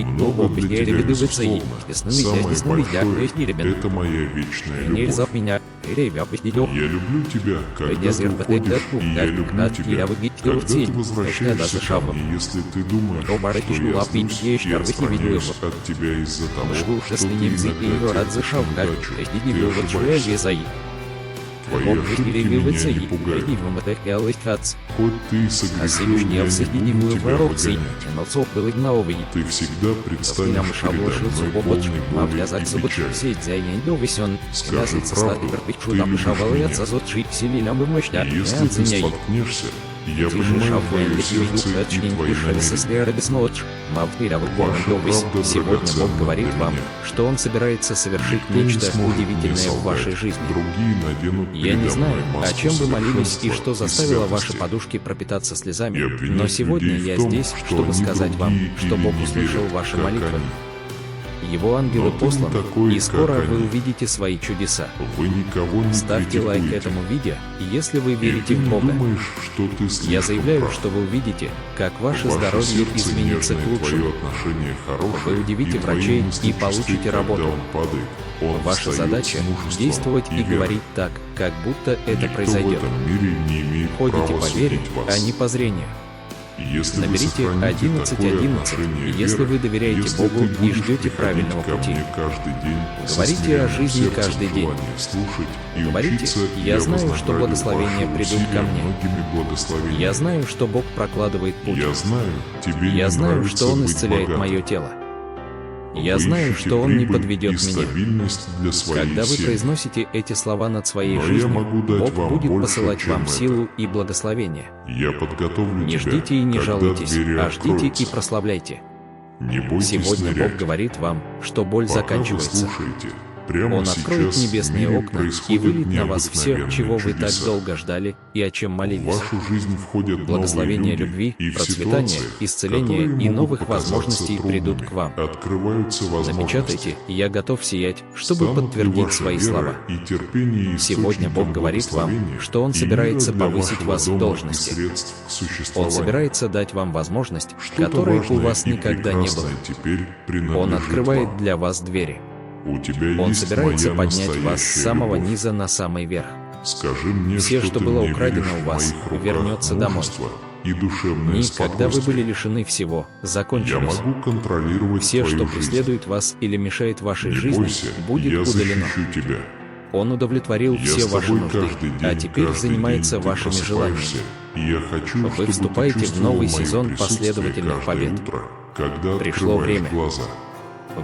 Много для тебя, безусловно. Самое большое — это моя вечная любовь. Я люблю тебя, когда ты уходишь, и я люблю тебя, когда ты возвращаешься ко мне, если ты думаешь, что я злюсь и отстраняюсь от тебя из-за того, что ты иногда терпишь неудачу, ты ошибаешься. Твои ошибки меня не пугают. Хоть ты и согрешил, я не буду тебя выгонять. Ты всегда предстанешь передо мной полный боли и печали. Скажи правду, ты любишь меня. Если ты столкнешься, я понимаю твое сердце и твои намерения. Сегодня Бог говорит вам, что Он собирается совершить нечто удивительное в вашей жизни. Я не знаю, о чем вы молились и что заставило ваши подушки пропитаться слезами, но сегодня я здесь, чтобы сказать вам, что Бог услышал ваши молитвы. Его ангелы посланы, и скоро вы увидите свои чудеса. Ставьте лайк этому видео, если вы верите в Бога. Я заявляю, что вы увидите, как ваше здоровье изменится к лучшему. Вы удивите врачей и получите работу. Ваша задача — действовать и говорить так, как будто это произойдет. Ходите по вере, а не по зрению. Наберите 1111, если вы доверяете Богу и ждете правильного пути. Говорите о жизни каждый день. Говорите: «Я знаю, что благословения придут ко мне. Я знаю, что Бог прокладывает путь. Я знаю, что Он исцеляет мое тело. Я знаю, что Он не подведет меня». Когда вы произносите эти слова над своей жизнью, Бог будет посылать вам силу и благословение. Не ждите и не жалуйтесь, а ждите и прославляйте. Сегодня Бог говорит вам, что боль заканчивается. Он откроет небесные окна и выльет на вас все, чего вы так долго ждали и о чем молились. Благословение любви, процветания, исцеления и новых возможностей придут к вам. Напечатайте: «Я готов сиять», чтобы подтвердить свои слова. Сегодня Бог говорит вам, что Он собирается повысить вас в должности. Он собирается дать вам возможность, которой у вас никогда не было. Он открывает для вас двери. У тебя Он есть собирается моя поднять вас с настоящая самого любовь. низа на самый верх. Скажи мне, Все, что что ты было мне украдено веришь у в вас, моих руках вернется домой. мужество и душевное Дни, когда вы были спокойствие. лишены всего, Я закончились. могу контролировать Все, твою что жизнь. преследует вас или мешает вашей Не жизни, бойся, будет я удалено. защищу тебя. Он удовлетворил Я все с ваши тобой нужды, каждый день, а теперь каждый занимается день ты вашими просыпаешься, желаниями. и я хочу, Вы чтобы вступаете ты в новый чувствовал сезон моё присутствие последовательных каждое побед. утро, когда Пришло открываешь время. глаза.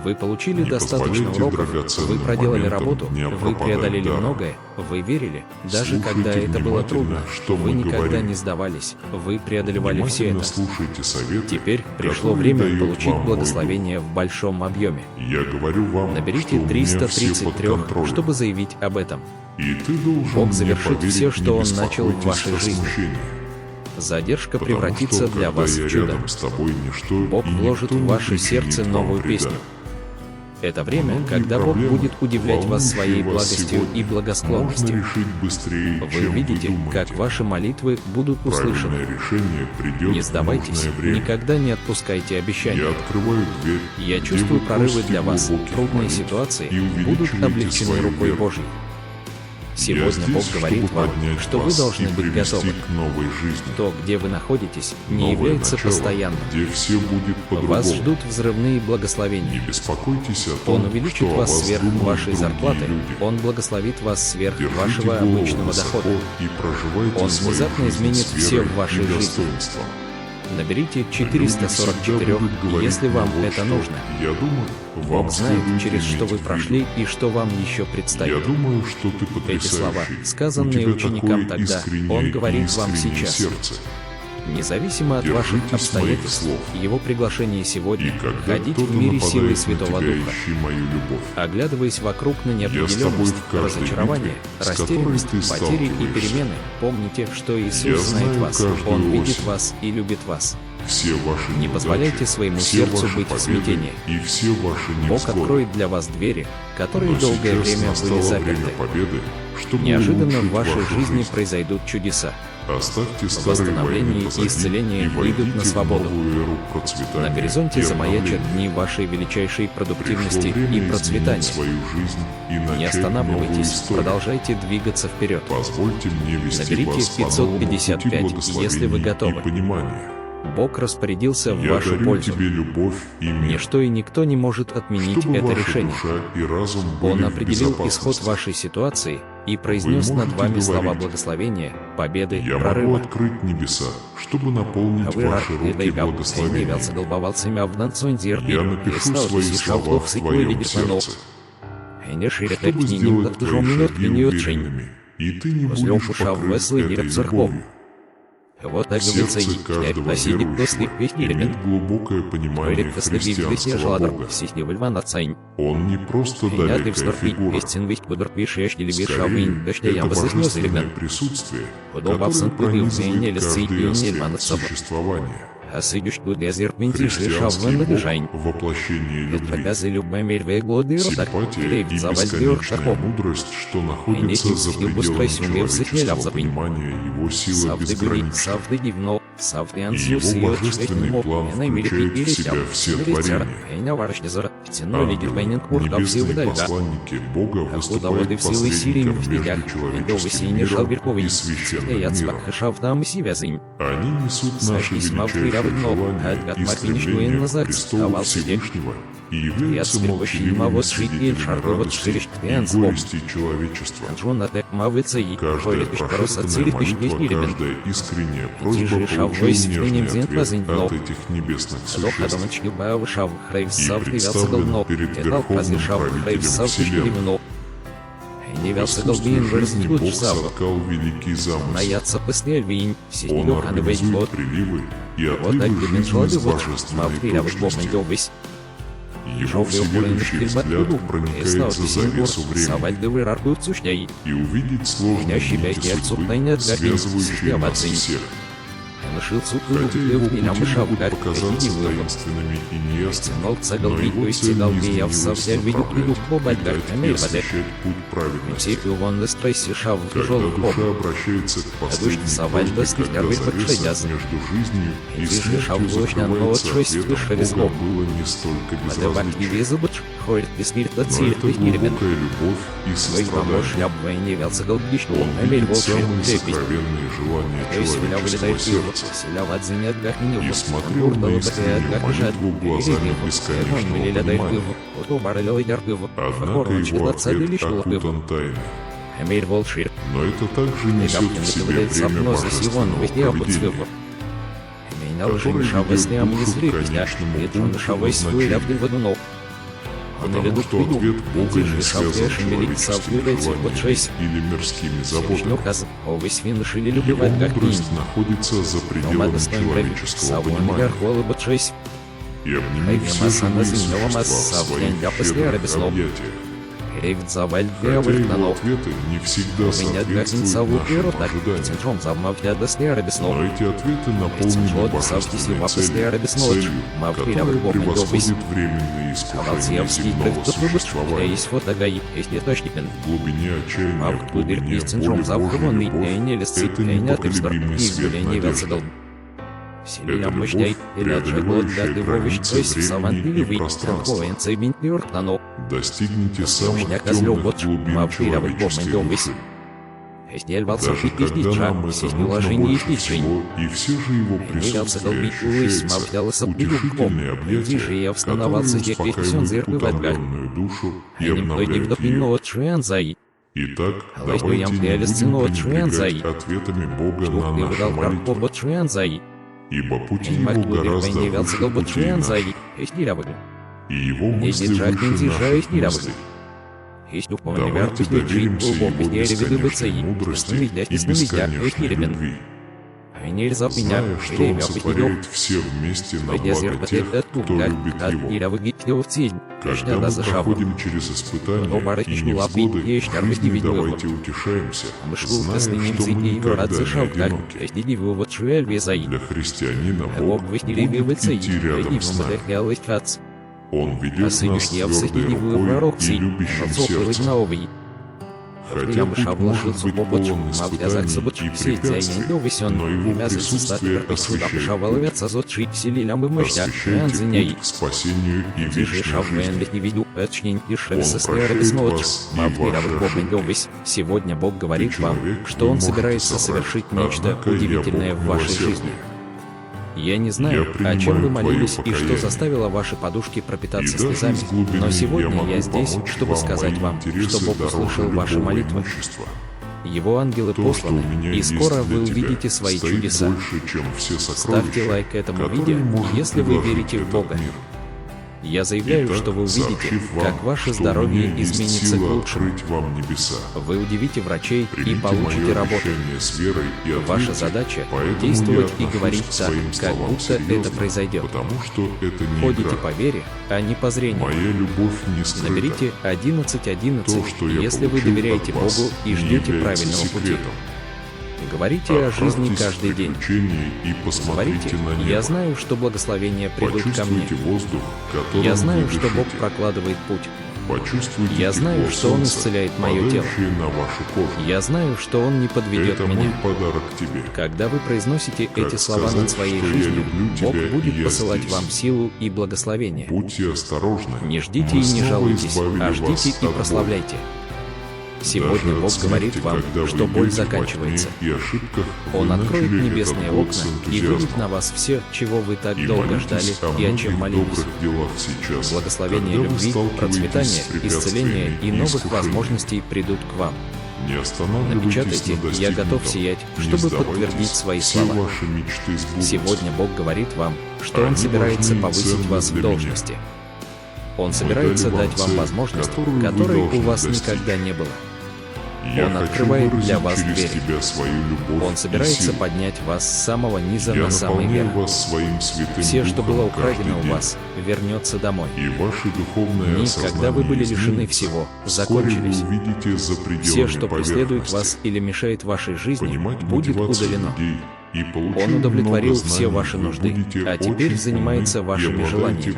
Вы получили Не достаточно позволяйте уроков, драгоценным вы проделали моментам работу, не вы пропадать преодолели даром. многое, вы верили, даже Слушайте когда это было внимательно, трудно, что вы мы никогда говорим. не сдавались, вы преодолевали все Внимательно это. слушайте советы, Теперь пришло которые время дает получить вам мой благословение в большом объеме. дух. Я говорю вам, Наберите что у меня все под 333, контролем. чтобы заявить об этом. И ты должен Бог мне завершит поверить, все, не что Он начал в беспокойтесь вашей о жизни. смущении. Задержка Потому превратится что, для когда вас я в чудо. рядом с тобой, ничто Бог и вложит никто в не ваше причинит сердце вам новую вреда. песню. Это время, Многие когда Бог проблемы, будет удивлять вас своей волнующие вас благостью сегодня, и благосклонностью. можно решить быстрее, Вы чем увидите, вы думаете. как ваши молитвы будут услышаны. Правильное решение придет Не сдавайтесь, в нужное время. никогда не отпускайте обещания. Я открываю дверь, Я где чувствую вы прорывы просите для вас. глубоких Трудные молитв ситуации и будут увеличиваете облегчены свою рукой веру. Божьей. Сегодня здесь, Бог говорит чтобы вам, поднять что вы вас должны и быть привести готовы. к новой жизни. То, где вы находитесь, не Новое является начало, постоянным. где все будет по-другому. Вас ждут взрывные Не благословения. беспокойтесь о том, Он увеличит что о вас вас сверх думают вашей другие зарплаты. люди. Он благословит вас сверх Держите вашего голову обычного высоко дохода. и проживайте Он свою внезапно жизнь изменит с все верой в вашей и жизни. достоинством. Наберите Люди 444, всегда будут говорить если мне вам вот это что. нужно. Я думаю, вам Бог знает, следует через что иметь вы в прошли виду. и что вам еще Я предстоит. думаю, что ты Эти потрясающий. слова, У сказанные тебя ученикам такое тогда, искреннее Он и говорит вам искреннее сейчас. сердце. Независимо от Держитесь ваших моих обстоятельств, слов. Его приглашение И сегодня – когда ходить кто-то в мире нападает силой на Святого тебя, Духа. ищи мою любовь. Оглядываясь вокруг на Я с тобой неопределенность, в каждой разочарование, битве, с которой растерянность, ты потери и сталкиваешься. перемены, помните, что Я Иисус знает знаю вас, каждую Он видит осень. вас и любит вас. Все ваши Не неудачи, позволяйте своему все сердцу ваши быть в победы смятении. И все ваши Бог невзгоды. откроет для вас двери, которые Но долгое сейчас время настало были время заперты. победы, чтобы Неожиданно в улучшить вашей вашу жизни жизнь. произойдут чудеса. Оставьте старые Восстановление войны и позади исцеление и выйдут войдите на в свободу. новую эру процветания На горизонте и замаячат обновления. дни вашей величайшей продуктивности Пришло время и изменить процветания. свою жизнь и начать Не новую останавливайтесь, историю. продолжайте двигаться вперед. Позвольте мне вести Наберите вас по новому пути 555, благословений если вы готовы. и понимания. Бог распорядился в Я вашу дарю пользу. тебе любовь и мир, Ничто и никто не может отменить чтобы это ваша решение. душа и разум были Он в определил исход безопасности. вашей ситуации и произнес Вы над можете вами слова говорить: благословения, победы, Я могу прорыва. открыть небеса, чтобы наполнить А вы ваши руки явился благословением. голбовался в Нанцундир, Я напишу свои слова в твоем сердце, чтобы сделать твои шаги уверенными, и ты не будешь покрыт этой любовью. Вот так В говорится, сердце каждого верующего имеет глубокое понимание христианского Бога. Он не просто далекая фигура. Скорее, это божественное присутствие, которое пронизывает каждый аспект существования. Христианский Бог — воплощение любви, симпатия и бесконечная мудрость, что находится за пределами человеческого понимания, его сила безгранична. И его божественный план включает в себя все творения. Ангелы, небесные посланники Бога, выступают посредником между человеческим миром и священным миром. Они несут наши величайшие желания и стремления к престолу Всевышнего и являются молчаливыми свидетелями радости и горести человечества. Каждая прошептанная молитва, каждая искренняя просьба получил нежный ответ от этих небесных существ и представлен перед Верховным Правителем Вселенной. В искусстве жизни Бог соткал великий замысел. Он организует приливы и отливы жизни с божественной точностью. Его всеведущий взгляд проникает за завесу времени и увидит сложные нити судьбы, связывающие нас всех. Нашил суку, Хотя его пути нам шаг, могут как показаться вывод. таинственными и неясными, Ценол цегал но его виду, цель цегал не я в изменилась совсем виду, направлять побать, и как дать и камей воды. освещать путь праведности. Типи вон на стрессе шав в Когда тяжелых душа об. обращается к последней совать точке, достиг когда первый завеса подшедяс. между жизнью и Эти смертью шавлочня, но закрывается, вот шесть ответом выше Бога везло. было не столько Подавать безразличие. визубыч, ходит без мирта Но циль, это ты не ребен. глубокая любовь и Вы помочь сострадание. я бы не велся голбичну, Он амель видит волшеб, самые трепет. сокровенные желания То есть меня человеческого вылетает пиво, сердца. селя в отзине как не И смотрел на искреннюю молитву глазами бесконечного понимания. Однако его ответ окутан тайной. Амель волшеб. Но это также несет в себе бремя божественного провидения, Меня уже не шавась не амнизли, меня это он шавась свой рябды в одну. потому что ответ Бога не связан с человеческими желаниями или мирскими заботами. Овесь вин шили Его любовать как мудрость находится за пределами человеческого понимания и обнимет все живые существа в своих верных объятиях. Хотя его ответы не всегда соответствуют нашим ожиданиям. Но эти ответы наполнены божественной целью, которая превосходит временные искушения земного существования. В глубине отчаяния, в глубине боли Божьей любовь — это непоколебимый свет надежды. Эта любовь преодолевающая границы времени и пространства. Достигните самых темных глубин человеческой души. Даже когда нам это нужно больше всего, и все же его присутствие ощущается, утешительные объятия, которые успокаивают утомленную душу и обновляют ее. Итак, давайте не будем пренебрегать ответами Бога на наши молитвы, ибо пути его гораздо выше путей наших, и его мысли выше наших мыслей. Давайте доверимся его бесконечной мудрости и бесконечной любви, зная, что он сотворяет все вместе на благо тех, кто любит его. Когда мы проходим через испытания и невзгоды в жизни, давайте утешаемся, зная, что мы никогда не одиноки. Для христианина Бог будет идти рядом с нами. Он ведет нас твердой рукой и любящим сердцем. Хотя путь может быть полон испытаний и препятствий, но его присутствие освещает путь к спасению и вечной жизни. Он прощает вас и ваши ошибки. Сегодня Бог говорит вам, человек, что вы Он можете собирается соврать, совершить нечто однако я удивительное Бог в вашей милосердный. жизни. Я не знаю, Я о чем вы принимаю молились твое и что покаяние. заставило ваши подушки пропитаться И даже слезами, из глубины но сегодня могу я здесь, помочь чтобы сказать мои вам, интересы что Бог дороже услышал ваши любого молитвы. имущества. Его ангелы То, что у посланы, меня и есть скоро для вы тебя, увидите свои стоит чудеса. больше, чем все Ставьте сокровища, лайк этому которые видео, может если вы предложить верите в этот Бога. мир. Я заявляю, Итак, что вы увидите, сообщив вам, как ваше что у здоровье меня есть изменится к сила лучшему. открыть вам небеса. Вы удивите врачей и Примите получите мое работу. обещание с верой и Ваша ответьте. задача Поэтому действовать я и говорить отношусь к так, своим как словам будто серьезно, это произойдет. потому что это не Ходите игра. по вере, а не по зрению. Моя любовь не скрыта. Наберите 1111, То, что я если вы получил доверяете от вас, Богу и не ждете является правильного пути. секретом. Говорите о жизни Отправьтесь каждый в день. приключения и посмотрите Говорите, на небо. я знаю, что благословения придут ко мне. Почувствуйте воздух, которым Я знаю, вы что Бог дышите. прокладывает путь. Почувствуйте Я знаю, тепло что Он солнца, исцеляет мое тело. падающее на вашу кожу. Я знаю, что Он не подведет Это мой меня. подарок тебе. Когда вы произносите Как эти слова сказать, над своей что я жизнью, люблю Бог тебя, и будет я посылать здесь. вам силу и благословение. Будьте осторожны. Не ждите Мы и не снова жалуйтесь, избавили а вас ждите и от прославляйте. Сегодня Даже от Бог смерти, говорит вам, когда вы что боль идете во тьме заканчивается. и ошибках, вы Он откроет начали небесные этот год окна с и энтузиазмом. выльет на вас все, чего вы так И долго молитесь ждали о и о многих чем молились. добрых делах сейчас, Благословение когда вы любви, сталкиваетесь процветание, с препятствиями исцеление и новых искушениями. возможностей придут к вам. Не останавливайтесь Напечатайте, на я готов достигнутом. сиять, Не чтобы сдавайтесь, подтвердить свои все слова. ваши мечты сбудутся. Сегодня Бог говорит вам, что Он Они собирается важны и повысить ценны вас для в должности. Он Мы собирается дали вам дать вам цель, возможность, которую вы которой у должны вас достичь. никогда не было. Я Он хочу открывает выразить для вас через двери. тебя свою любовь Он и собирается силу. поднять вас с самого низа Я на самый наполняю верх. вас своим святым Все, что духом было каждый украдено у день. вас, вернется домой. И ваше духовное Дни, осознание когда вы были лишены изменится. всего, Вскоре закончились. вы увидите за пределами Все, что преследует поверхности. вас или мешает вашей жизни, Понимать будет мотивацию удалено. людей, И Он удовлетворил все ваши нужды, а теперь занимается вашими желаниями.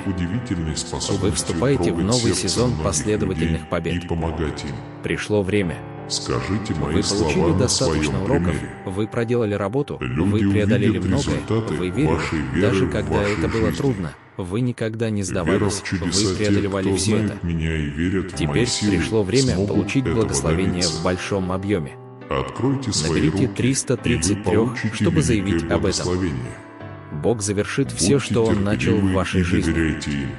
Вы вступаете в новый сезон последовательных побед. И помогать им. Пришло время. Скажите мои Вы слова получили на достаточно своем уроков, примере. вы проделали работу, Люди вы преодолели увидят многое, результаты вы верили, вашей веры даже в когда вашей это было жизни. трудно, вы никогда не Вера сдавались, в чудеса вы преодолевали тех, кто все это. знает меня и верят в мои Теперь силы, пришло время смогут получить этого благословение добиться. в большом объеме. Откройте свои Наберите руки, 333, и вы получите чтобы заявить великое об этом. благословение. Бог завершит все, Будьте что Он начал в терпеливы вашей и жизни. доверяйте им.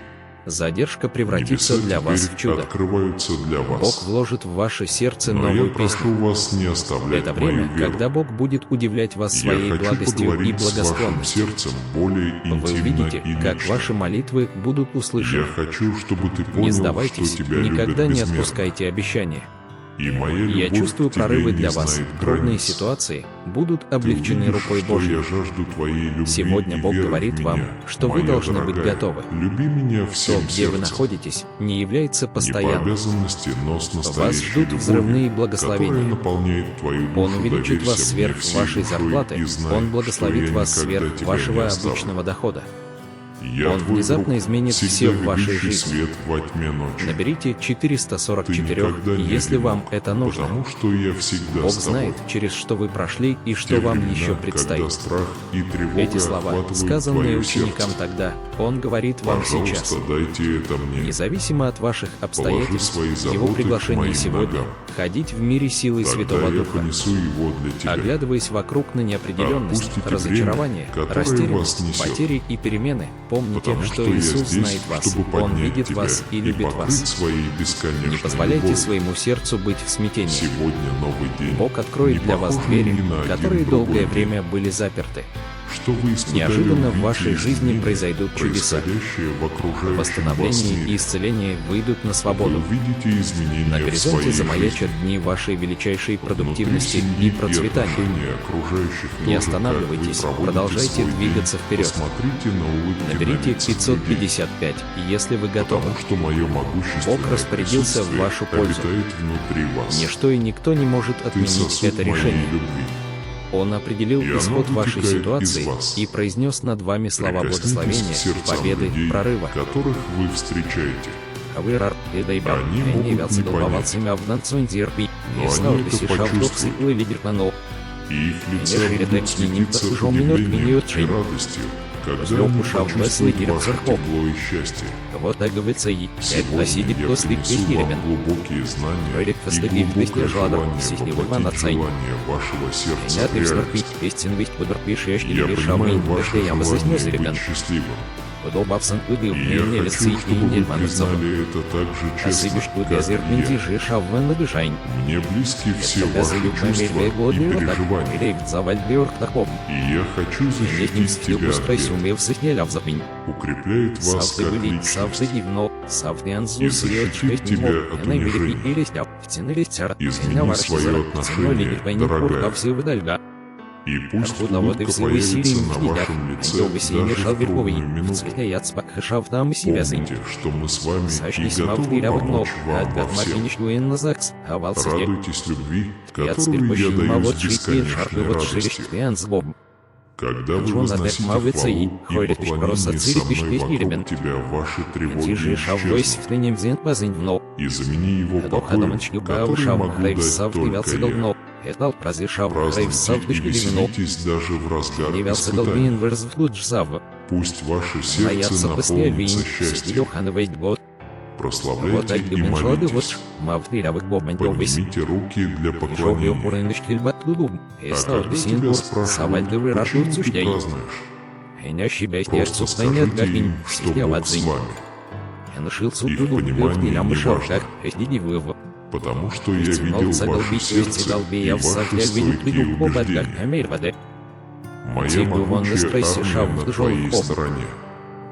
Задержка превратится Небеса для вас теперь в чудо. открываются для вас. Бог вложит в ваше сердце Но я новую прошу песню. вас не оставлять Это мою время, веру. когда Бог будет удивлять вас своей Я хочу благостью и поговорить с вашим благосклонностью. сердцем более Вы интимно увидите, и как лично. ваши молитвы будут Я услышаны. хочу, чтобы ты Не понял, что сдавайтесь, тебя никогда любят не безмерно. отпускайте обещания. И моя Я любовь чувствую к тебе прорывы не для вас. знает Трудные границ. ситуации будут Ты облегчены увидишь, рукой что Божьей. я жажду твоей любви Сегодня и Бог веры говорит в вам, меня, что вы моя должны быть дорогая. готовы. Люби меня То, всем где вы сердцем. находитесь, не является Не по постоянным. обязанности, но с Вас настоящей ждут взрывные любовью, благословения. которая наполняет твою душу. Он увеличит вас Доверься мне сверх всей вашей душой зарплаты, и знай, Он благословит что я вас никогда сверх тебя вашего не оставлю. обычного дохода. Я Он твой внезапно друг, изменит всегда все в вашей ведущий жизни. свет во тьме ночи. Наберите Ты 444, никогда не если вам одинок, это нужно. потому что я всегда Бог с тобой. знает, через что вы прошли и В что те вам времена, еще когда предстоит. страх и тревога Эти слова, охватывают сказанные твое ученикам сердце. тогда, Он говорит вам Пожалуйста, сейчас. дайте это мне. Независимо от ваших Положи обстоятельств, свои Его заботы к приглашение моим сегодня ногам. – ходить в мире силой Тогда Святого я Духа. понесу его для тебя. Оглядываясь вокруг на неопределенность, Отпустите разочарование, время, которое растерянность, вас несет. потери и перемены, помните, Потому что что я Иисус здесь, знает вас, чтобы Он поднять видит тебя вас и и любит покрыть вас. своей бесконечной Не позволяйте любовью. своему сердцу быть в смятении. Сегодня новый день. Бог откроет Не для вас похож двери, ни на один которые другой долгое день. время были заперты. Что вы испытали, Неожиданно в увидите вашей жизни изменения, произойдут чудеса. происходящие в окружающем вас Восстановление мире. и исцеление выйдут на Вы свободу. увидите изменения На в горизонте своей замаячат жизни. дни вашей величайшей Внутри продуктивности семьи и процветания. отношения окружающих Не тоже, останавливайтесь, как вы проводите продолжайте свой двигаться день. вперед. Посмотрите на улыбки Наберите на лицах людей. 555, если вы готовы. Потому что мое могущественное Бог распорядился в присутствие вашу пользу. обитает внутри вас. Ничто и никто не может Ты отменить сосуд это моей решение. любви. Он определил И оно исход вашей вытекает ситуации из вас. и произнес над вами слова Прикоснитесь к благословения, сердцам победы, людей, прорыва. которых вы встречаете. Вырар, и дай Они могут не понять. меня в нацундирпи, Но и снова они это посещал почувствуют. циклы лидер панов. И их лица Если будут это не светиться так, что меня удивлением отменяет и жизнь. радостью, когда Зло они ушам почувствуют мысли ваше церков. тепло и счастье. Вот так говорится и это Сегодня сидит я после принесу вам песни глубокие знания Ролик и поступил глубокое песня Жладов, желание сетевой воплотить фанатцей. желание вашего сердца Меня в ты реальность. взорпить, пестен ведь подорпишь, я Я решал понимаю мне, ваше что я вознес желание ребят. быть счастливым. Удобавсан убил И мне я не хочу, лицы и чтобы не вы манцев. признали это так же А честно, сыбишь тут как газер и я. менти жишав в набежань. Мне близки все Это ваши газы чувства любимые и годы вот так, переживания. перевд завальдёр тахом. И я хочу Летним защитить тебя стилус от пройсумев сыхнеля в запень. укрепляет вас Савты как были, савты личность дивно, савты и анзус и защитит отчесть тебя не от мог, унижения. или стяп, тянули стяра, Измени свое отношение, дорогая. все выдальга. И пусть Откуда вот и улыбка все усилия появится в на книгах, вашем лице антёбы синие даже в шалверковые, трудную минуту. вцветляят спакхашав там и себя зынь. Помните, что мы с вами и Сочтись готовы мавтыря в помочь вам от во всем. матиничную на ЗАГС, а в Алсиде. Радуйтесь любви, Я которую я цверпощу даю вот с шики, бесконечной шарпы вот радостью. ширишь, пианзбоб. Когда вы Джон возносите мавится и хвалу и ходит пешком поклонение цирк со пешки мной сниребен. вокруг тебя, ваши тревоги Тише шаввойс исчезнут. в тынем зент пазынь но. И замени его покоем, Дохадомочки который баушав могу хрейв дать сав только девялся я. долно. Этал празишав хрейв сав Празднуйте и дышки вино. веселитесь даже в разгар Девялся испытаний. долбин вырз в луч зав. Пусть ваше Боятся сердце после вин, наполнится сидел счастьем. хановый год. Вот Прославляйте так и гмен жлады вот, молитесь. мавтырявых бобмантёвысь. Поднимите руки для Жовлю поклонения. бурыночки льбатлубум. А Эстал когда тебя бесинбур, спрашивают, савальдовый почему рашут ты суждей. празднуешь, Энящий бясня просто отсутствие скажите отгахинь, им, что сидел Бог с отзынь. вами, Я нашил Их суду, понимание не лям не шарках, важно. эсдиди вывод. потому что я Ведь видел мол, ваше заголбить, сердце заголби, и я в ваши сафре стойкие виду по убеждения. бадгах, амир воды. Моя Тигу вон могучая настройся, армия шав на в твоей тяжелых ком. стороне.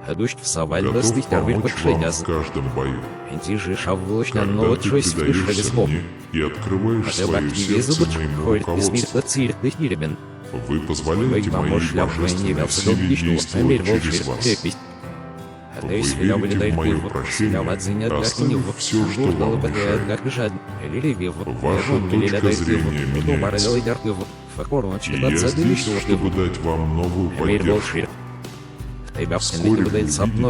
А дождь в саваль Готов достыхтарвит помочь под вам шейдяз. в каждом бою. Энти же шав влочно, но Когда вот ты шесть вышли предаешься боб. мне и открываешь А ты свое бак тебе сердце зубочек, моему ходит из руководству, мира цирк дыхниребен. вы позволяете Вы моей поможешь ляп, вы не божественной вялся силе долгишну, действовать амир через волшир, вас. крепость. А ты Вы веселя верите вылетает в мое пиво, прощение, веселя вадзинят оставив гахнив, все, что вам гурдал мешает. бадгает гах жад, лили вив, Ваша точка зрения меняется. И я здесь, чтобы дать вам новую поддержку. Вскоре вы увидите,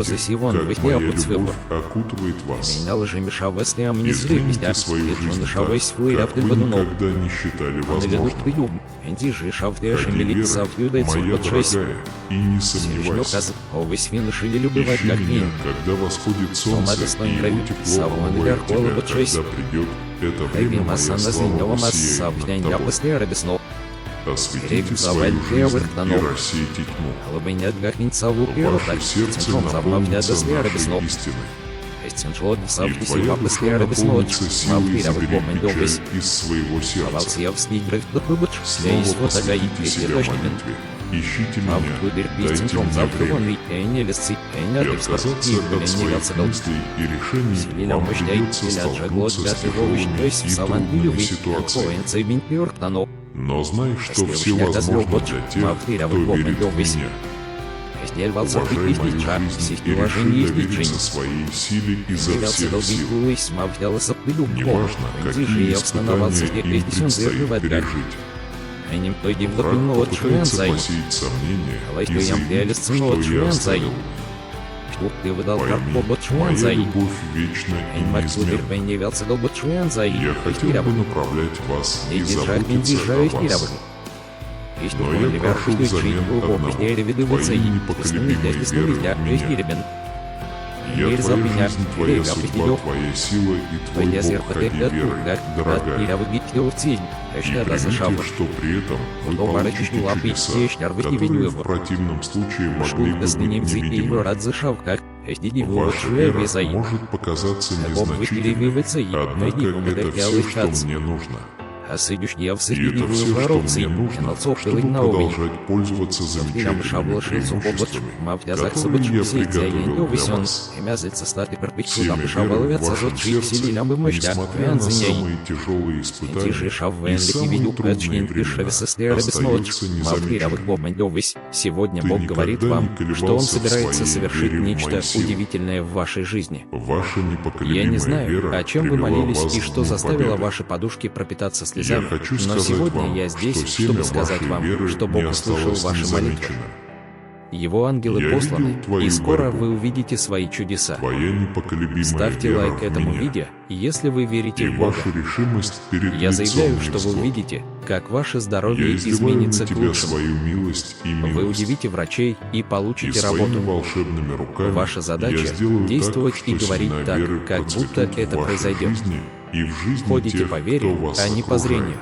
как моя любовь окутывает вас. Измените свою жизнь так, как вы никогда не считали возможным. Ходи вера, моя дорогая, и не сомневайся. Ищи меня, когда восходит солнце, и его тепло омывает тебя, когда придет это время, моя слава воссияет над тобой. Осветите свою жизнь и рассейте тьму. Ваше сердце наполнится нашей истиной. И твоя душа наполнится силой забери печаль из своего сердца. Снова посвятите себя молитве. Ищите меня, дайте мне время. И отказаться от своих мыслей и решений вам придется столкнуться с тяжелыми и трудными ситуациями. Но знай, что все возможно для тех, кто верит в меня. Уважай мою жизнь и реши довериться своей силе изо всех сил. Неважно, какие испытания им предстоит пережить. Враг попытается посеять сомнения и заявить, что я оставил. Пойми, моя любовь вечна и неизменна. Я хотел бы направлять вас и заботиться о вас. Но я прошу взамен одного, твоей непоколебимой веры в меня. Я твоя жизнь, твоя судьба, твоя сила и твой Бог, ходи верой, дорогая. И примите, что при этом вы получите чудеса, которые в противном случае могли бы быть невидимы. Ваша вера может показаться незначительной, однако это все, что мне нужно. И это все, что мне нужно, чтобы продолжать пользоваться замечательными преимуществами, которые я приготовил для вас. Семя веры в вашем сердце, несмотря на самые тяжелые испытания и самые трудные времена, остается незаметным. Сегодня Ты Бог говорит никогда вам, не что Он колебался в собирается своей совершить вере в мои нечто силы. удивительное в вашей жизни. Ваша Я не непоколебимая знаю, вера о чем вы привела молились вас и в что дни заставило победы. ваши подушки пропитаться Я слезами, хочу но сказать сегодня вам, я здесь, что семя чтобы сказать вашей вам, веры что не Бог услышал осталось ваши молитвы. незамеченным. Его ангелы Я посланы, видел твою и скоро борьбу. вы увидите свои чудеса. Твоя непоколебимая Ставьте вера лайк в этому меня. видео, если вы верите И в Бога. ваша решимость перед Я заявляю, лицом что вы невзгод. увидите, как ваше Я здоровье изливаю изменится на к тебя лучшему. свою милость и милость. Вы удивите врачей и И получите своими работу. волшебными руками Ваша задача я сделаю действовать так, и что говорить семена так, веры как будто процветут это в вашей произойдет. жизни и в жизни Ходите тех, по кто вере, вас а не по окружает. зрению.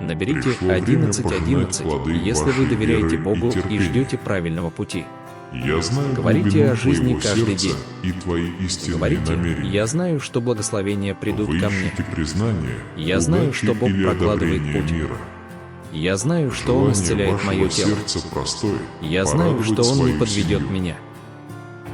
Наберите Пришло время 1111, пожинать плоды если вы вашей доверяете веры и Богу и терпения. ждете правильного пути. Я знаю Говорите глубину о жизни твоего каждый сердца день. и твои истинные Говорите, намерения. я знаю, что благословения придут Вы ко мне. ищете признание, Я знаю, удачи что Бог или прокладывает одобрения путь. мира. Я знаю, что Он Желание исцеляет вашего мое тело. сердца простое, Я знаю, порадовать что Он не свою подведет семью. меня.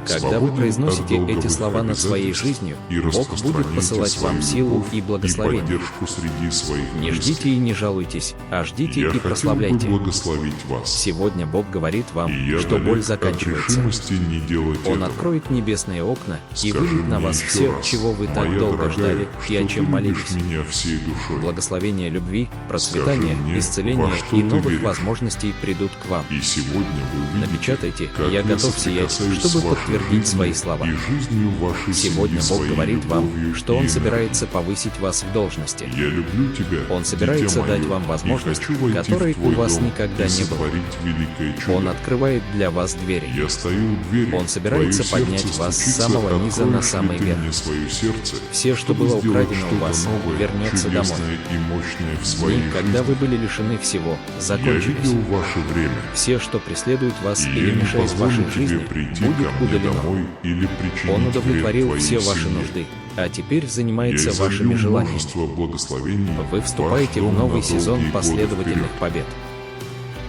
Когда вы Свободен произносите от эти долговых слова над своей обязательств жизнью, и Бог будет распространите посылать вам свою силу любовь и благословение. поддержку среди своих Не близких. ждите и не жалуйтесь, а ждите Я и хотел бы прославляйте. благословить вас. Сегодня Бог говорит вам, И я что боль далек от заканчивается. решимости не делать Он этого. откроет небесные окна и Скажи выльет на мне вас еще все, раз, чего вы так моя долго дорогая, ждали и что о чем ты молились. любишь меня всей душой. Благословение любви, процветания, Скажи мне, исцеления во что и ты новых веришь. возможностей придут к вам. И сегодня вы увидите, Напечатайте, как я я готов сиять, соприкасаюсь с чтобы вашей подтвердить жизнью свои слова. и жизнью вашей Сегодня семьи Бог своей говорит вам, любовью что и Он энергией. собирается повысить вас в должности. Я люблю тебя, Он дитя собирается мое, дать вам и возможность, хочу войти которой в твой у вас дом никогда и не было. сотворить великое чудо. Он открывает для вас двери. Я стою у двери, Он собирается твое поднять сердце вас с стучится, самого низа на откроешь ли самый ты верх. мне свое сердце, Все, что чтобы было сделать украдено у что-то вас, новое, вернется домой. чудесное и мощное в своей Дни, когда жизни. вы были лишены всего, Я закончились. видел ваше время, Все, что преследует вас и или я не мешает позволю вашей тебе жизни, прийти будет ко мне удалено. домой или причинить Он вред удовлетворил твоей все ваши семье. нужды, а теперь Я занимается вашими изолью желаниями. множество благословений Вы вступаете ваш в дом новый на сезон долгие годы последовательных вперед. побед.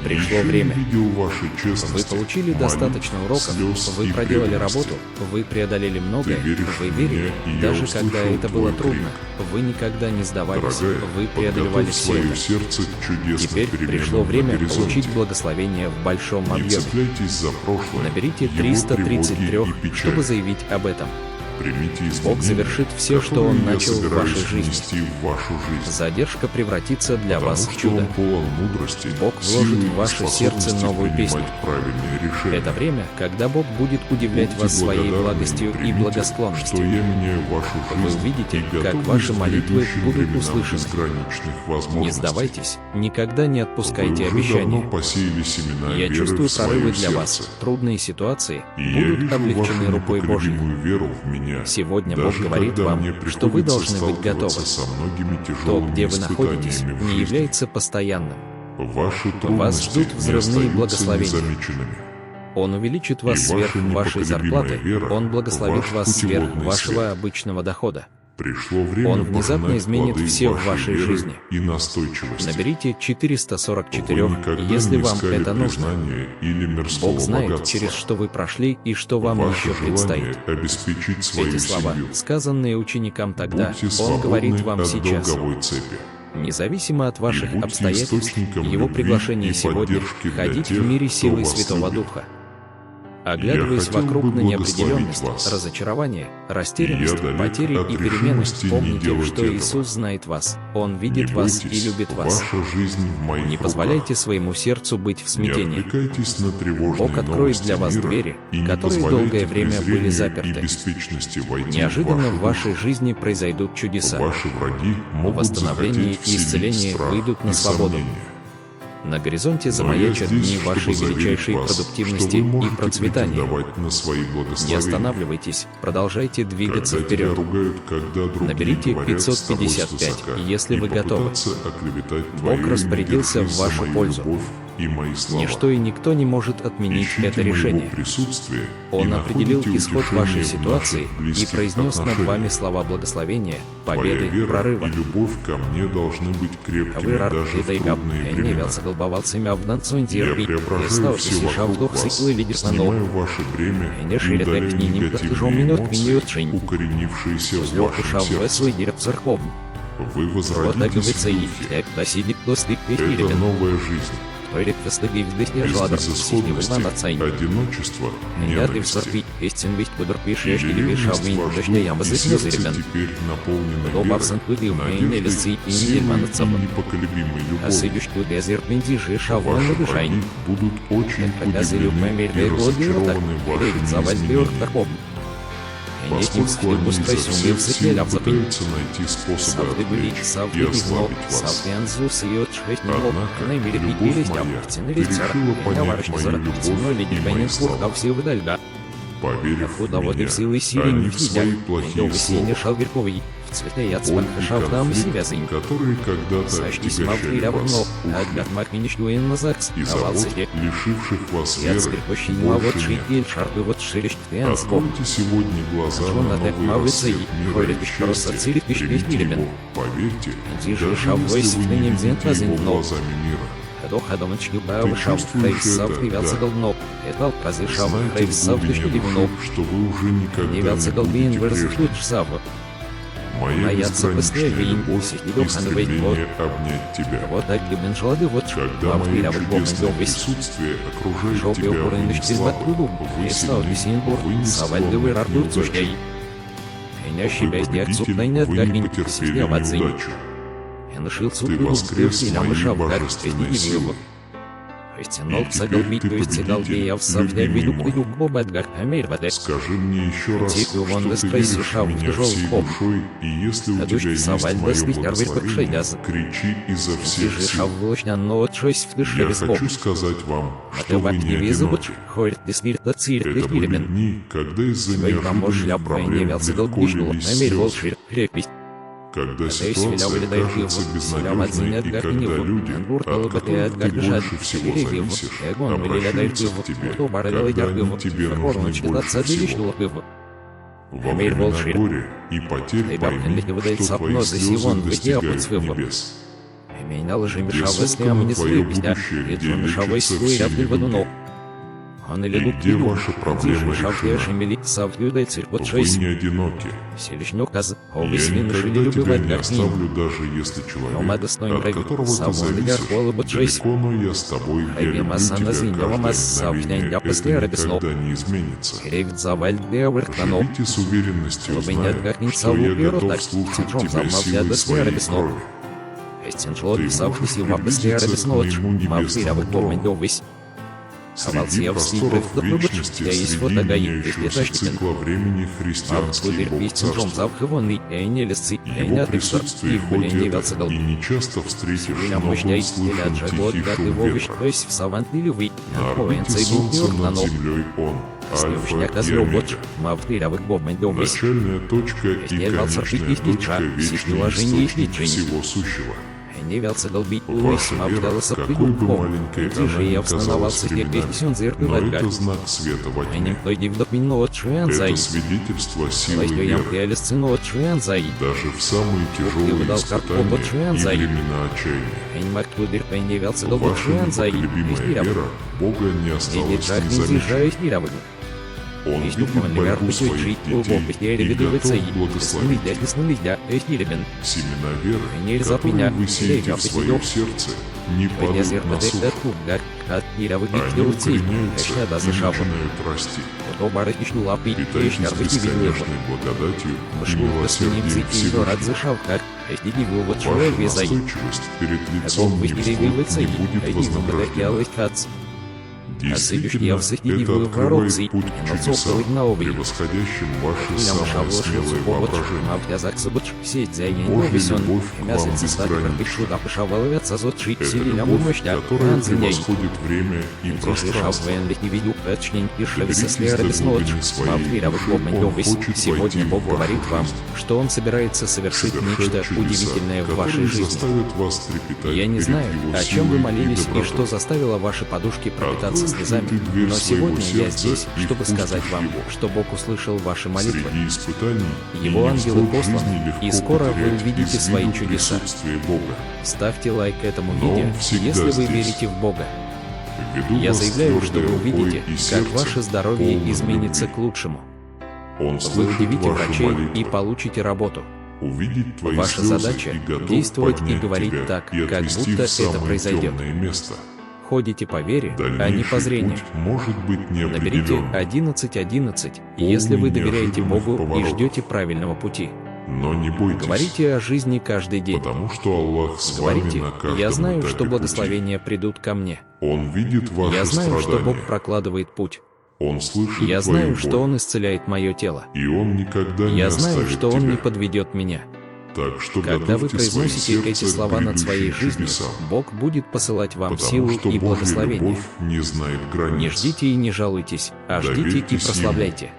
Я Пришло еще время. не видел вашей Вы честности, получили молитв, достаточно уроков, слез вы и проделали преданности. работу, вы преодолели многое, Ты веришь вы в верили, меня, и я даже услышал когда это было твой трудно, крик. вы никогда не сдавались, Дорогая, вы преодолевали подготовь все свое это. сердце к чудесным Теперь переменам пришло на время горизонте. получить благословение в большом Не объеме. цепляйтесь за прошлое, Наберите его 333, тревоги и печаль. чтобы заявить об этом. Примите Бог завершит все, что Он начал в вашей жизни. в вашу жизнь. Задержка превратится для Потому вас в что чудо. Он полон мудрости, Бог силы вложит и в ваше сердце способности новую принимать песню. правильные решения. Это время, когда Бог будет удивлять Будьте вас своей благодарны благостью и примите, благосклонностью. что я меняю вашу Вы жизнь увидите, и как готовлюсь ваши к молитвы грядущим будут временам услышаны. безграничных Не возможностей. сдавайтесь, никогда не отпускайте Вы уже давно обещания. посеяли семена Я веры чувствую в свое прорывы для сердце. вас. Трудные ситуации И я будут вижу облегчены вашу рукой Божьей. непоколебимую веру в меня. Сегодня Бог Даже говорит когда вам, мне что вы приходится должны быть готовы. сталкиваться со многими То, тяжелыми где вы находитесь, испытаниями в не жизни. является постоянным. Ваши Вас трудности ждут не взрывные остаются благословения. незамеченными. Он увеличит вас И сверх ваша вашей непоколебимая зарплаты. вера Он благословит ваш вас сверх путеводный вашего свет. обычного дохода. Пришло время Он внезапно пожинать изменит плоды все в вашей веры жизни. и настойчивости. Наберите 444, Вы никогда если не вам искали это нужно. признания или мирского Бог знает, богатства. через что вы прошли и что вам Ваше еще предстоит. желание обеспечить свою Эти слова, семью. сказанные ученикам тогда, Будьте Он говорит свободны вам от сейчас. долговой цепи. Независимо от ваших будьте обстоятельств, источником Его любви приглашение и сегодня поддержки для ходить тех, в мире кто силой вас Святого любит. Духа. Оглядываясь хотел вокруг бы на благословить неопределенность, вас. разочарование, растерянность, далек потери от и перемены, решимости не помните, делать что этого. Иисус знает вас. Он Не видит вас бойтесь, и любит вас. ваша жизнь в моих Не руках. позволяйте своему сердцу быть в Не смятении. отвлекайтесь на тревожные Бог откроет новости для вас мира двери, и не которые позволяйте долгое время были презрению заперты. и беспечности войти Неожиданно в вашу вашей жизни произойдут чудеса. Ваши враги могут Восстановление захотеть и вселить исцеление страх выйдут на и свободу. сомнения. На горизонте Но замаячат я здесь, дни вашей чтобы заверить величайшей вас, продуктивности что вы и можете процветания. претендовать на свои Не благословения. останавливайтесь, продолжайте двигаться Когда тебя вперед. ругают, когда другие Наберите говорят с тобой 555, свысока, если и вы готовы. попытаться оклеветать Бог твое имя, распорядился держись в за вашу мою пользу. любовь и мои слова. Ничто и никто не может отменить Ищите это моего решение. присутствия Он и определил находите исход утешение вашей в ситуации наших и близких произнес над отношениях. вами слова благословения, Твоя победы, вера прорыва. и любовь ко мне должны быть крепкими Вы даже в трудные времена. явился голбовалцами в Я нацундерби, преображаю все вокруг вас, снимаю ваше бремя и удаляю негативные эмоции, укоренившиеся в вашем сердце. Вы возродитесь в духе. Это новая жизнь. Безысходность, одиночество, ненависть. Сердце теперь наполнено верой, надеждой, силой и непоколебимой любовью. Ваши враги будут очень удивлены и разочарованы в вашей жизни. Поскольку они изо всех сил пытаются найти способы отвлечь и ослабить вас. Однако, любовь моя, ты решила понять мою любовь и мои слова. Поверив в меня, они в свои плохие слова, конфликт, которые когда-то отягощали вас, ушли. И забот, лишивших вас веры, больше нет. Откройте сегодня глаза на новый рассвет мира и счастья. Примите его, поверьте, даже если вы не видите его глазами мира. Ты чувствуешь это, да. Знаете в глубине души, что вы уже никогда не будете прежним. Моя безграничная любовь и стремление обнять тебя. Когда мое чудесное присутствие окружает тебя, вы не слабы, вы сильны, вы не склонны к неудаче. Вы победитель, вы не потерпели неудачу. Ты воскрес в моей божественной силе. И теперь ты победитель, любимый мой. Скажи мне еще раз, что ты веришь в меня всей душой, и если у тебя есть мое благословение, кричи изо всех сил. Я хочу сказать вам, что вы не одиноки. Это были дни, когда из-за неожиданных проблем легко лились слезы. Когда ситуация кажется безнадежной и когда люди, от которых ты больше всего зависишь, обращаются к тебе, когда они тебе нужны больше всего. Во времена горя и потерь пойми, что твои слезы достигают небес. Где соткано твое будущее, где лечится все. Он И где ваши проблемы решены? Вы Вы не одиноки. Я никогда тебя не оставлю, даже если человек, от которого ты зависишь, далеко, но я с тобой, я люблю тебя каждое мгновение, это никогда не изменится. Живите с уверенностью, зная, что я готов слушать тебя силой своей крови. Ты можешь приблизиться к моему небесному трону. Среди просторов вечности, среди меняющегося цикла времени христианский Бог царствует. Его присутствие хоть это и не часто встретишь, но был слышен тихий шум ветра. На орбите Солнца над Землей он, Альфа и Омега. Начальная точка и конечная точка вечного источника всего сущего. Ваша вера, какой бы маленькой она ни казалась временами, но это знак света во тьме. Это свидетельство силы веры. Даже в самые тяжелые испытания и времена отчаяния. Ваша непоколебимая вера Бога не осталась незамеченной. Он видит борьбу своих детей и готов благословить. Семена веры, которые вы сеете в свое сердце, не падают на сухо. Они укореняются и начинают расти. Питайтесь бесконечной благодатью и милосердием Всевышнего. Ваша настойчивость перед лицом невзгод не будет вознаграждена. Действительно, это открывает путь к чудесам, превосходящим ваши самые смелые воображения. Божья любовь к вам безгранична. Это любовь, которая превосходит время и пространство. Беритесь до глубины своей души, Он хочет Сегодня войти Бог в говорит вашу вам, жизнь, что Он собирается совершить нечто совершать чудеса, удивительное в вашей которые жизни. заставят вас трепетать Я не перед знаю, Его о чем вы силой молились и добротой. что заставило ваши подушки пропитаться Откройте слезами, ты дверь но своего сегодня я сердца здесь, и чтобы впустишь сказать вам, Его. что Бог услышал ваши молитвы. Среди испытаний Его и ангелы невзгод посланы, жизни легко и скоро вы потерять увидите из свои виду чудеса. присутствие Бога. Ставьте лайк этому Но видео, Он всегда если вы здесь. верите в Бога. Веду Я вас заявляю, что твердой вы рукой увидите, и как сердцем, ваше здоровье полным изменится любви. к лучшему. Он Вы слышит удивите ваши врачей молитвы, и получите работу. увидит твои Ваша слезы задача и готов действовать и поднять говорить тебя так, и как отвести будто в это самое произойдет. темное место. Ходите по вере, а не Дальнейший по зрению. путь может быть Наберите неопределенным, 1111, если вы доверяете неожиданных Богу и поворотов. ждете правильного пути. но не бойтесь, Говорите о жизни каждый день. потому что Аллах с вами Говорите, на каждом я знаю, этапе что пути. благословения придут ко мне. Он видит ваши Я знаю, что страдания, Бог прокладывает путь. Он слышит Я твою знаю, боль, что Он исцеляет мое тело. и Он никогда не Я знаю, оставит что Он тебя. не подведет меня. Так что Когда вы готовьте свои произносите эти сердца слова к над своей грядущим жизнью, чудесам, Бог будет посылать вам потому силу что и Божья благословение. любовь не знает границ. Не ждите и не жалуйтесь, а ждите и Доверьтесь прославляйте.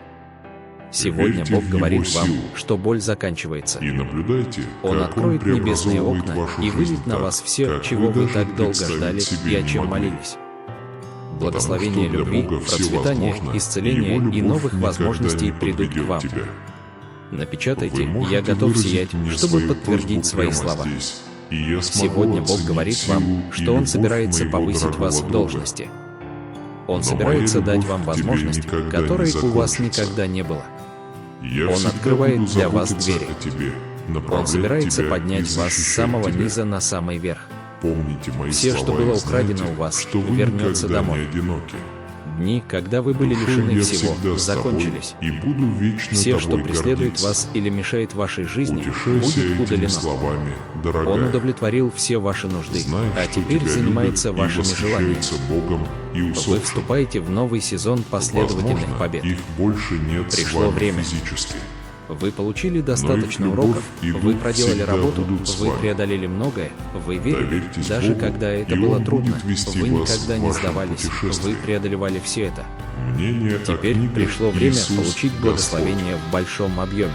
Сегодня Верьте Бог в говорит Его вам, силу. что боль заканчивается. И наблюдайте, Он как откроет небесные преобразовывает окна вашу и жизнь выльет на так, вас все, как чего вы даже так долго представить ждали себе и о не чем могли. молились. Благословение Потому что для любви, Бога все процветания, возможно, исцеления Его и любовь новых никогда возможностей не придут к подведет вам. тебя. Напечатайте, Вы можете я готов выразить сиять, мне чтобы свою подтвердить просьбу свои прямо слова. здесь, и я смогу Сегодня Бог оценить говорит силу вам, и что Он любовь собирается моего повысить дорогого вас в друга. должности. Он Но собирается моя дать любовь вам к тебе возможности, никогда не которых у вас закончится. никогда не было. Я Он всегда открывает буду для вас заботиться двери. о тебе, Он направлять собирается тебя поднять и вас с защищать самого тебя. низа на самый верх. Помните мои Все, слова, что было и украдено знайте, у вас, что вы вернется никогда домой. не одиноки. Дни, когда вы были Душой лишены я всего, всегда с тобой закончились. и буду вечно Все, что тобой преследует гордиться. вас или мешает вашей жизни, Утешайся будет этими удалено. словами, дорогая. Он удовлетворил все ваши нужды, Знай, а что теперь тебя занимается любят и вашими желаниями. восхищаются Богом и Вы усопшим. вступаете в новый сезон последовательных Возможно, побед. их больше нет Пришло с вами время. физически. Вы получили достаточно любовь уроков, и вы дух проделали всегда работу, будут с вы вами. преодолели многое, вы верили, Доверьтесь даже Богу, когда это и было Он трудно, будет вести вы вас никогда в не вашем сдавались, путешествии. вы преодолевали все это. Мнение о Теперь книгах пришло время «Иисус получить Господь». благословение в большом объеме.